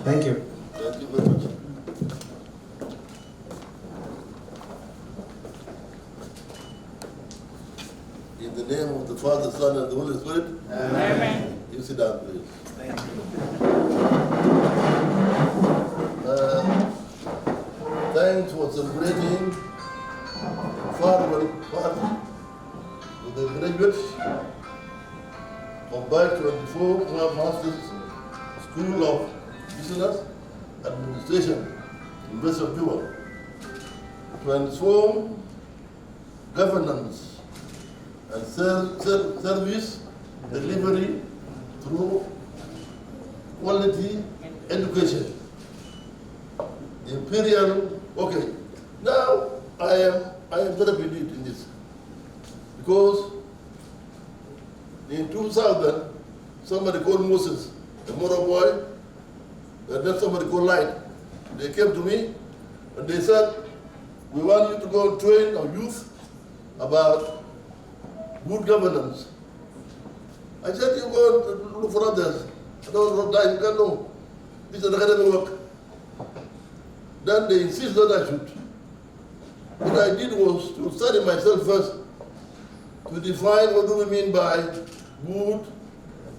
Thank you. Thank you very much. In the name of the Father, Son, and the Holy Spirit. Amen. You sit down, please. Thank you. Thanks for celebrating farewell party with the graduates of Batch 24 Masters School of Business Administration, University of Juba, transform governance and service delivery through quality education. Imperial, okay. Now I am very believed in this, because in 2000 somebody called Moses, a Moro boy, and then somebody called Light. They came to me and they said, we want you to go and train our youth about good governance. I said, you go and look for others. I don't know, you can't know. This is academic work. Then they insisted that I should. What I did was to study myself first, to define what do we mean by good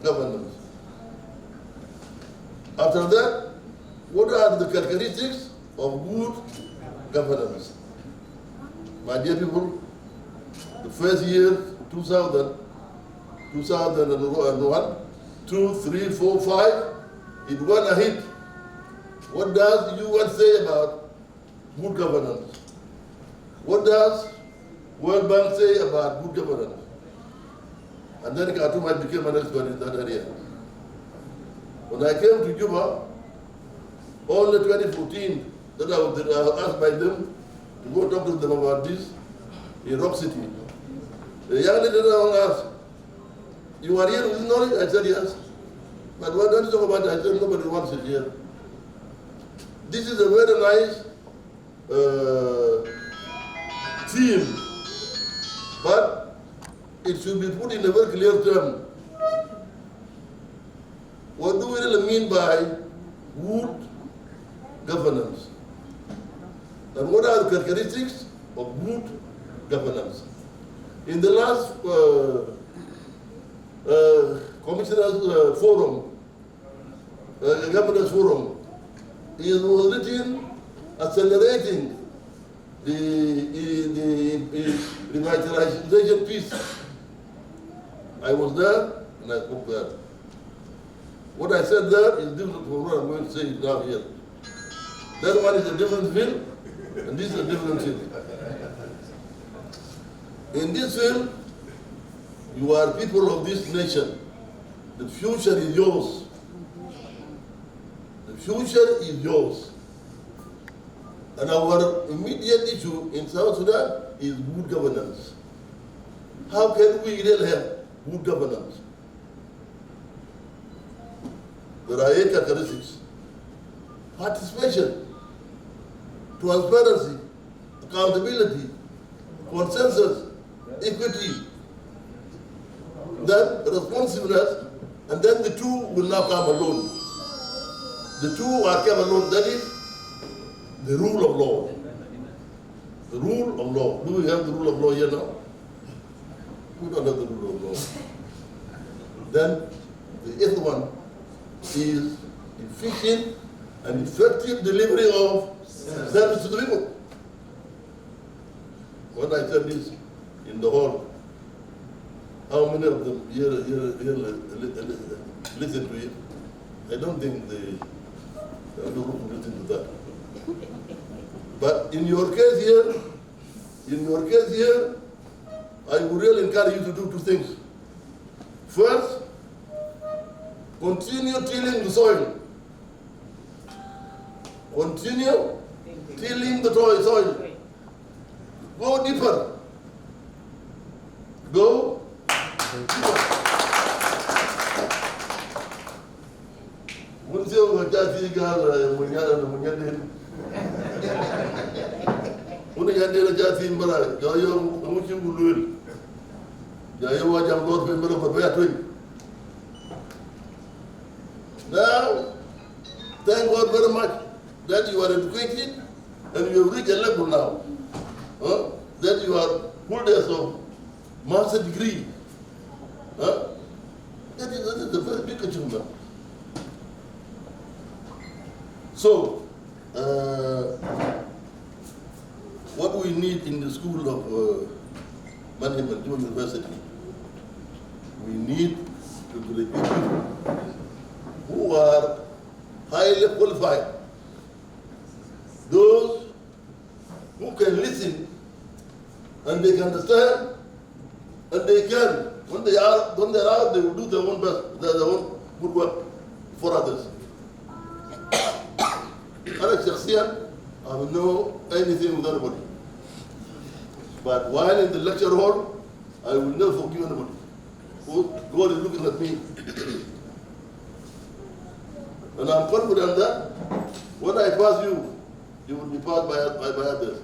governance. After that, what are the characteristics of good governance? My dear people, the first year, 2000, 2001, 2, 3, 4, 5, it went ahead. What does UN say about good governance? What does World Bank say about good governance? And then Khartoum, I became an expert in that area. When I came to Juba, only 2014 that I was asked by them to go talk to them about this in Rock City. The young lady asked, you are here with knowledge? I said yes. But why don't you talk about it? I said nobody wants it here. This is a very nice theme, but it should be put in a very clear term. What do we really mean by good governance? And what are the characteristics of good governance? In the last Commissioners Forum, Governors Forum, it was written accelerating the revitalization piece. I was there and I spoke there. What I said there is different from what I'm going to say now here. That one is a different field, and this is a different field. In this field, you are people of this nation. The future is yours. The future is yours. And our immediate issue in South Sudan is good governance. how can we really have good governance? There are 8 characteristics: participation, transparency, accountability, consensus, equity, then responsiveness, and then the 2 will now come alone. The 2 are come alone, that is the rule of law. The rule of law. Do we have the rule of law here now? We don't have the rule of law. Then the 8th one is efficient and effective delivery of service to the people. When I said this in the hall, how many of them here listen to it? I don't think they are no room to listen to that. But in your case here, I would really encourage you to do 2 things. First, continue tilling the soil. Continue tilling the soil. Go deeper. Go deeper. Now, thank God very much that you are educated and you have reached a level now that you are holders of master degree. That is a very big achievement. So, what we need in the School of Management, Juba University, we need to graduate people who are highly qualified, those who can listen and they can understand and they can, when they are out, they will do their own best, their own good work for others. I will know anything with anybody. But while in the lecture hall, I will never forgive anybody. God is looking at me. And I'm confident that when I pass you, you will be passed by others.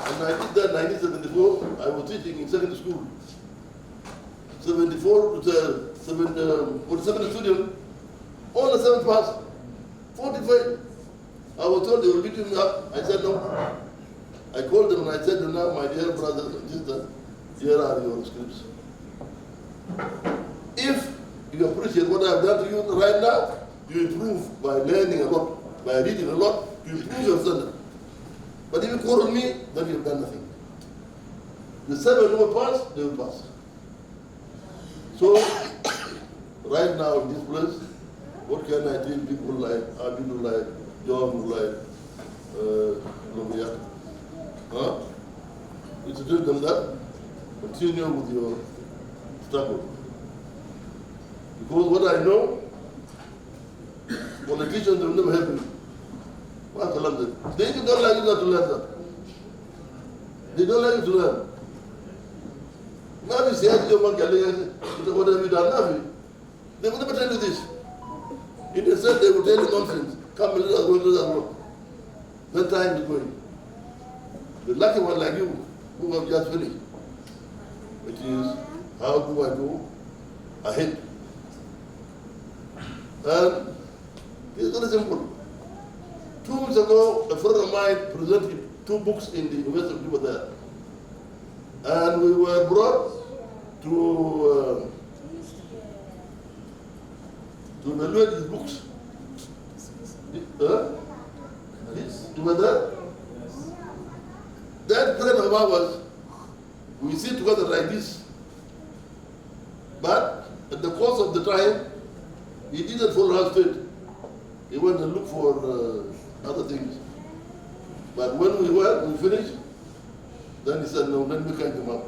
And I did that in 1974. I was teaching in secondary school. 74 to 47 students, all the 7 passed. 45. I was told they were beating me up. I said no. I called them and I said, now, my dear brothers and sisters, here are your scripts. If you appreciate what I have done to you right now, you improve by learning a lot, by reading a lot, you improve your standard. But if you quarrel me, then you have done nothing. The 7 who will pass, they will pass. So, right now in this place, what can I tell people like Abidu, like John, like Lomiak? It's to tell them that continue with your struggle. Because what I know, politicians will never help you. They don't like you not to learn that. They don't like you to learn. Now you say, what have you done? They will never tell you this. Instead, they will tell you nonsense. Come and let us work. That time is going. The lucky one like you, who have just finished, which is, how do I go ahead? And it's very simple. 2 weeks ago, a friend of mine presented 2 books in the University of Juba there. And we were brought to evaluate these books. You were there? Yes. That friend of ours, we sit together like this. But at the course of the time, he didn't follow our state. He went and looked for other things. But when we finished, then he said, no, then we can't come up.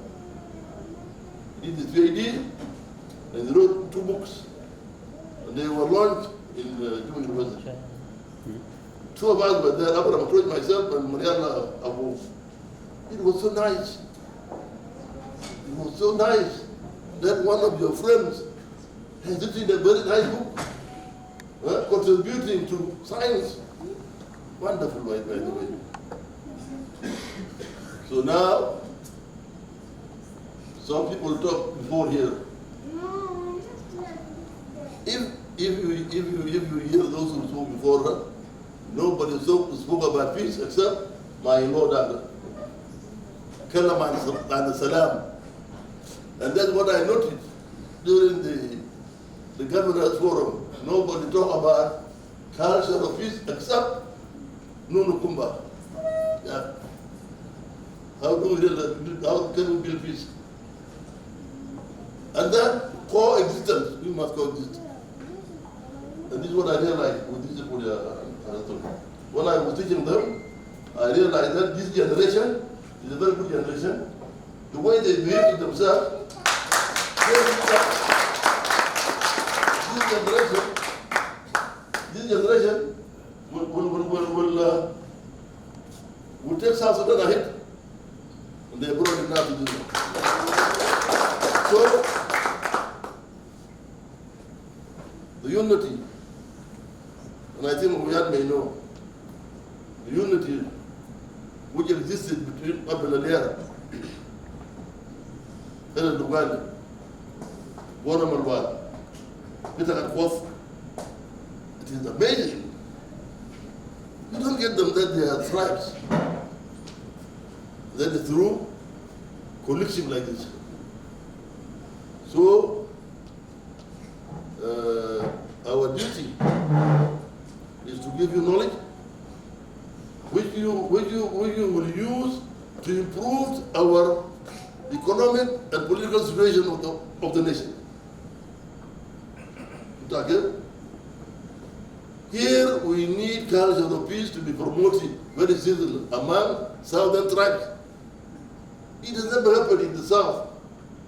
He did his PhD, and he wrote 2 books. And they were launched in Juba University. 2 of us were there, Abraham Approach, myself, and Mariana Abu. It was so nice. It was so nice that one of your friends has written a very nice book contributing to science. Wonderful, by the way. So now, some people talk before here. If you hear those who spoke before her, nobody spoke about peace except my Lord Dr. Kalam and Salam. And that's what I noticed during the Governor's Forum. Nobody talked about culture of peace except Nunu Kumba. Yeah. How can we build peace? And then coexistence, we must coexist. And this is what I realized with this people. When I was teaching them, I realized that this generation is a very good generation. The way they behave to themselves, this generation will take South Sudan ahead. And they brought it now to do that. So, the unity, and I think we may know, the unity which existed between Abel Aliara, El Lugani, Bona Malwan, Peter Katkoff, it is amazing. You don't get them that they are tribes. That is through collection like this. So, our duty is to give you knowledge, which you will use to improve our economic and political situation of the nation. Okay? Here we need culture of peace to be promoted very seriously among southern tribes. It has never happened in the south.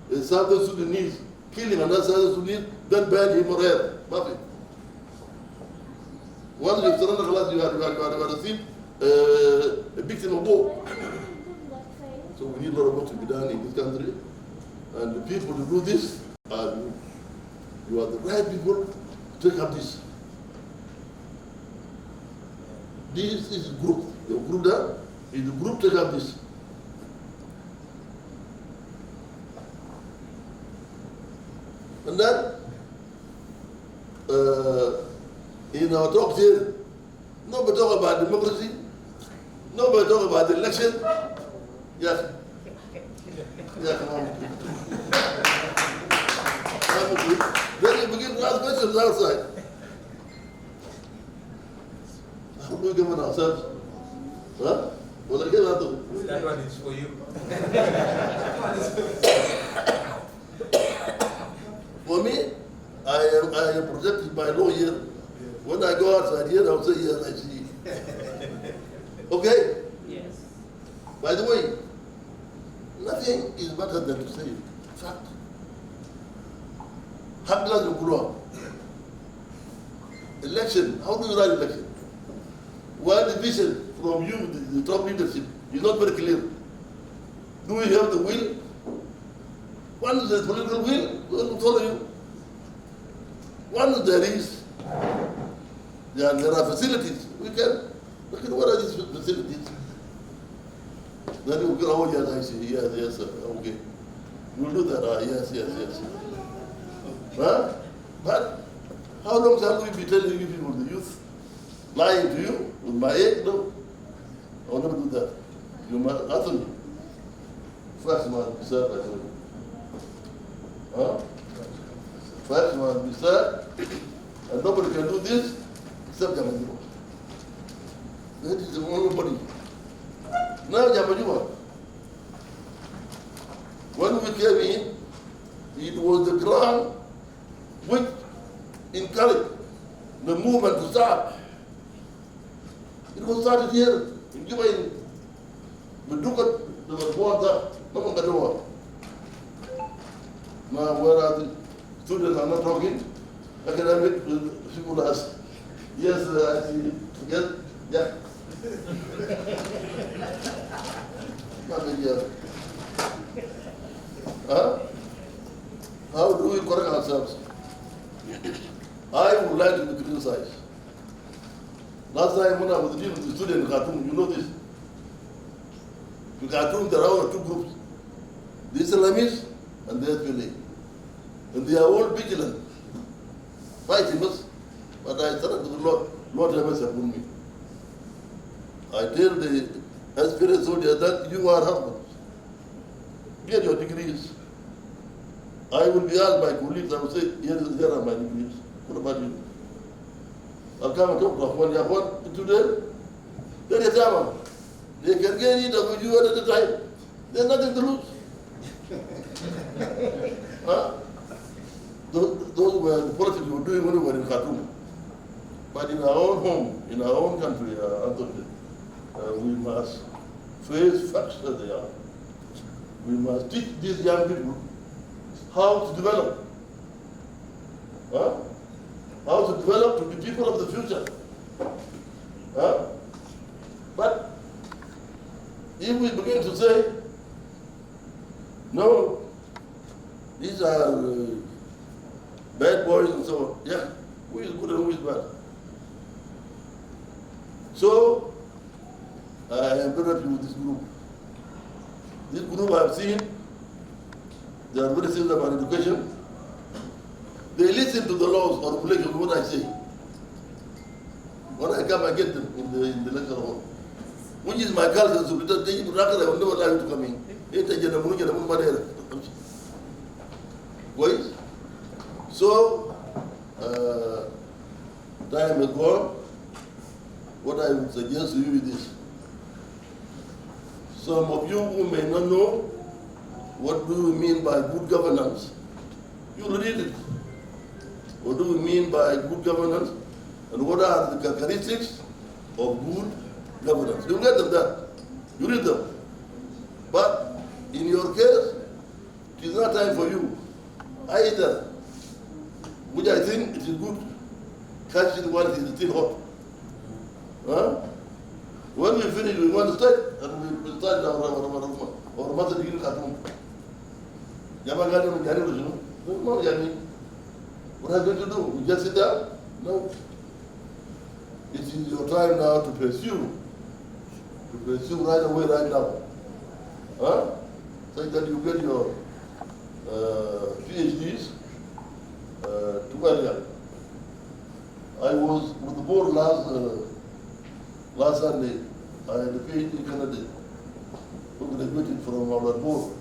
The southern Sudanese killing another southern Sudanese, then ban him or her. Nothing. Once you surrender class, you are a victim of war. So we need a lot of work to be done in this country. And the people to do this are you are the right people to take up this. This is a group. The group there is the group take up this. And then, in our talk here, nobody talk about democracy, nobody talk about the election. Yes. Yeah, come on. Then you begin to ask questions outside. How do we govern ourselves? Huh? Well, I get out of it. That one is for you. For me, I am protected by law here. When I go outside here, I'll say, yes, I see. Okay? Yes. By the way, nothing is better than to say fact. Habla de Quran. Election, how do you write election? While the vision from you, the top leadership, is not very clear. Do we have the will? Once there is political will, we will follow you. Once there is, there are facilities. We can look at what are these facilities. Then you go, oh yes, I see, yes, sir. Okay. We'll do that, yes. Huh? But how long shall we be telling you people, the youth, lying to you with my age? No. I will never do that. You must answer me. First must be served, I tell you. Huh? First must be served, and nobody can do this except Jamajua. That is the only body. Now Jamajua, when we came in, it was the ground which encouraged the movement to start. It was started here in Juba, in Medukat, there was born there, no one got over. Now, where are the students are not talking? Academic people ask, yes, I see, yes, yeah. Huh? How do we correct ourselves? I would like to be criticized. Last time when I was dealing with the student in Khartoum, you know this. In Khartoum, there are two groups, the Islamists and the SPLA. And they are all vigilant, fighting us. But I said to the Lord have mercy upon me. I tell the SPLA soldiers that you are husbands. Get your degrees. I will be asked by colleagues, I will say, here are my degrees. What about you? I'll come and talk to Afwan today. There is time. They can get it of you at a time. There's nothing to lose. Huh? Those were the politics we were doing when we were in Khartoum. But in our own home, in our own country, Anthony, we must face facts as they are. We must teach these young people how to develop. Huh? How to develop to be people of the future. Huh? But if we begin to say, no, these are bad boys and so on, yeah, who is good and who is bad? So, I am very happy with this group. This group I have seen, they are very serious about education. They listen to the laws or regulations, what I say. When I come, I get them in the lecture hall. Which is my culture, so because they will never allow you to come in. So, time is gone. What I would suggest to you is this. Some of you who may not know what do we mean by good governance, you'll read it. What do we mean by good governance? And what are the characteristics of good governance? You get them there. You read them. But in your case, it is not time for you either, which I think it is good. Catching while it is still hot. Huh? When we finish, we want to start, and we will start our mother in Khartoum. Yamagani, no, Yami. What are you going to do? You just sit down? No. It is your time now to pursue right away, right now. Huh? So that you get your PhDs to earlier. I was with the board last Sunday. I had a PhD candidate who graduated from our board.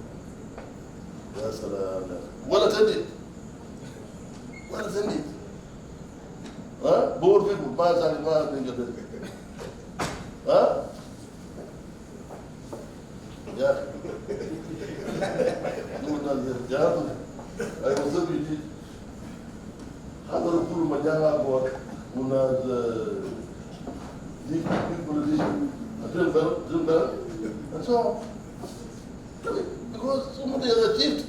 Yes, well attended. Well attended. Huh? Board people, huh? Yeah. I was so busy. How do you pull my young boy who has deep politician, and so on? Because somebody has achieved.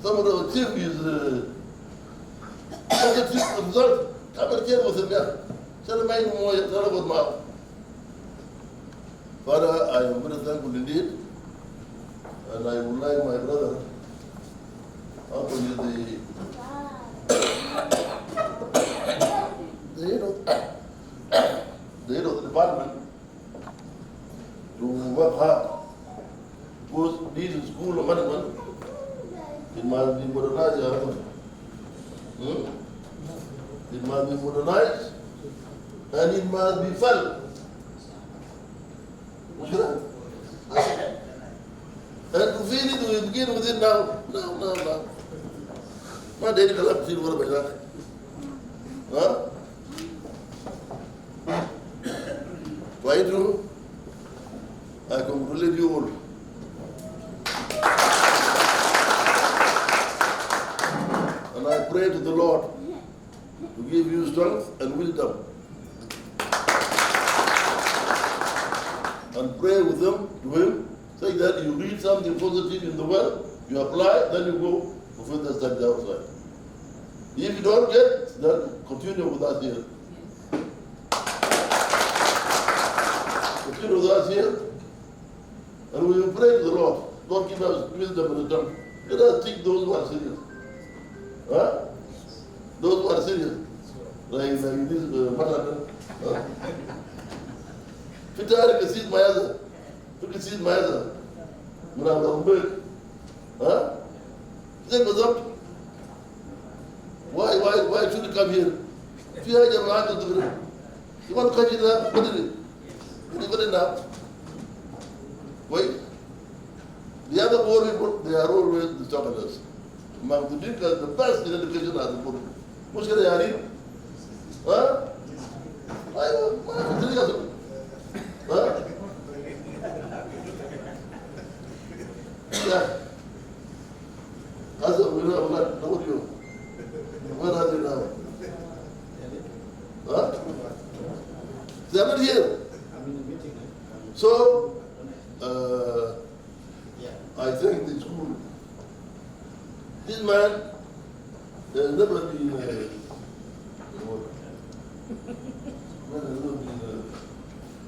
Somebody has achieved his result. I'm going to tell with him there. Tell him I know more, tell him about mouth. Father, I am very thankful indeed. And I would like my brother, Anthony, the head of the department, to work hard. Because this is school of management, it must be modernized. It must be modernized and it must be fun. And to feel it, we begin with it now. Now. Not daily collapse, what about that? Huh? Why do I congratulate you all? And I pray to the Lord to give you strength and wisdom. And pray with them to Him, say that you read something positive in the world, you apply, then you go for further study outside. If you don't get, then continue with us here. Continue with us here. And we will pray to the Lord. Lord, give us wisdom and tongue. Let us teach those who are serious. Huh? Those who are serious. Like this matter. Peter can see my other. You can see my other. Huh? Then goes up. Why should you come here? If you have your mind to do it, you want to catch it up, put it in. You got enough. Wait. The other poor people, they are always the chocolates. Among the drinkers, the best in education are the poor people. What's going to happen? Huh? Huh? Yeah. As a winner, what do you? Where are they now? Huh? They are not here. So, I think the school, this man, there has never been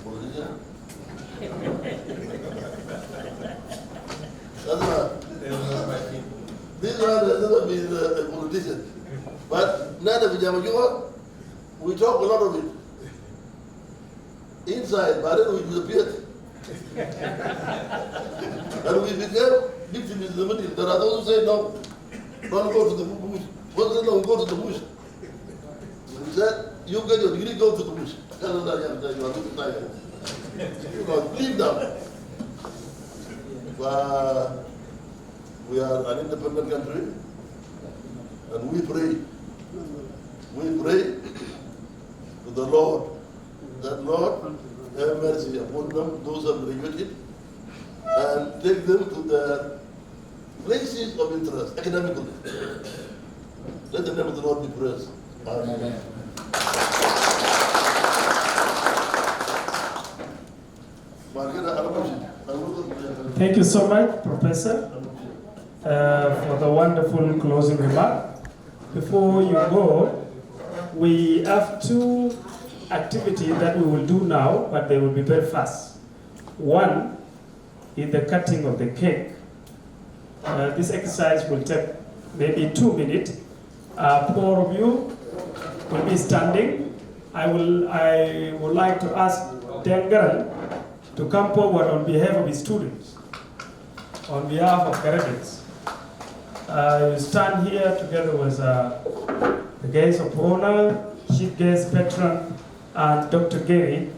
politician. This man has never been a politician. But neither Vijama Juba, we talk a lot of it. Inside, but then we disappeared. And we became victims in the middle. There are those who say, no, don't go to the bush. One said, no, go to the bush. He said, you get your degree, go to the bush. Tell them that you are too tired. You know, leave them. We are an independent country, and we pray. We pray to the Lord, that Lord have mercy upon them, those who have graduated, and take them to their places of interest, academically. Let the name of the Lord be praised. Amen. Thank you so much, Professor, for the wonderful closing remark. Before you go, we have two activities that we will do now, but they will be very fast. One is the cutting of the cake. This exercise will take maybe 2 minutes. 4 of you will be standing. I would like to ask Dengaran to come forward on behalf of his students, on behalf of graduates. You stand here together with the guests of honor, chief guest, patron, and Dr. Gary,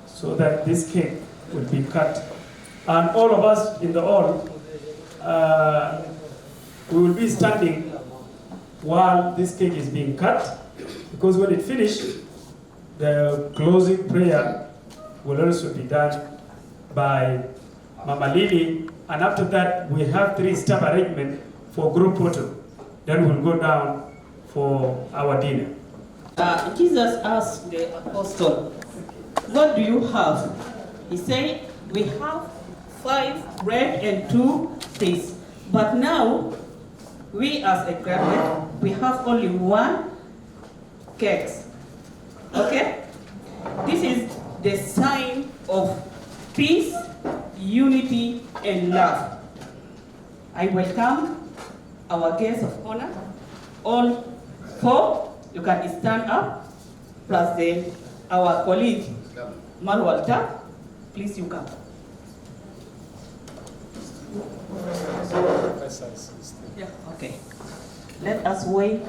so that this cake will be cut. And all of us in the hall, we will be standing while this cake is being cut, because when it finishes, the closing prayer will also be done by Mama Lily, and after that we have 3-step arrangement for group photo. Then we'll go down for our dinner. Jesus asked the apostle, what do you have? He said, we have 5 bread and 2 fish. But now, we as a graduate, we have only 1 cake. Okay? This is the sign of peace, unity, and love. I welcome our guests of honor. All 4, you can stand up, plus then our colleague, Marwalta, please you come. Yeah, okay. Let us wait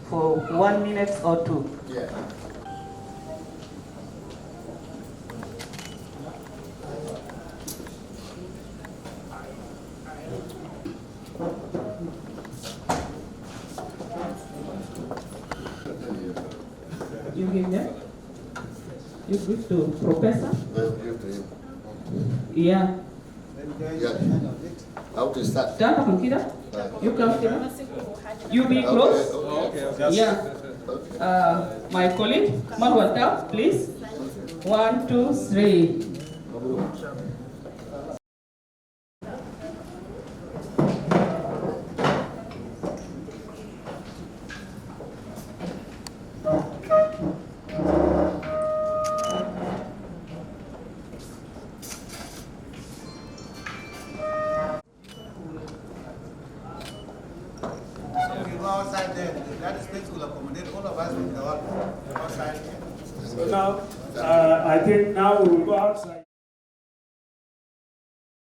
for 1 minute or 2. Yeah. You give them? You give to Professor? Yeah. Yeah. How to start? Stand up, Kida. You come here. You be close. Okay. Yeah. My colleague, Marwanta, please. 1, 2, 3. I think now we will go outside.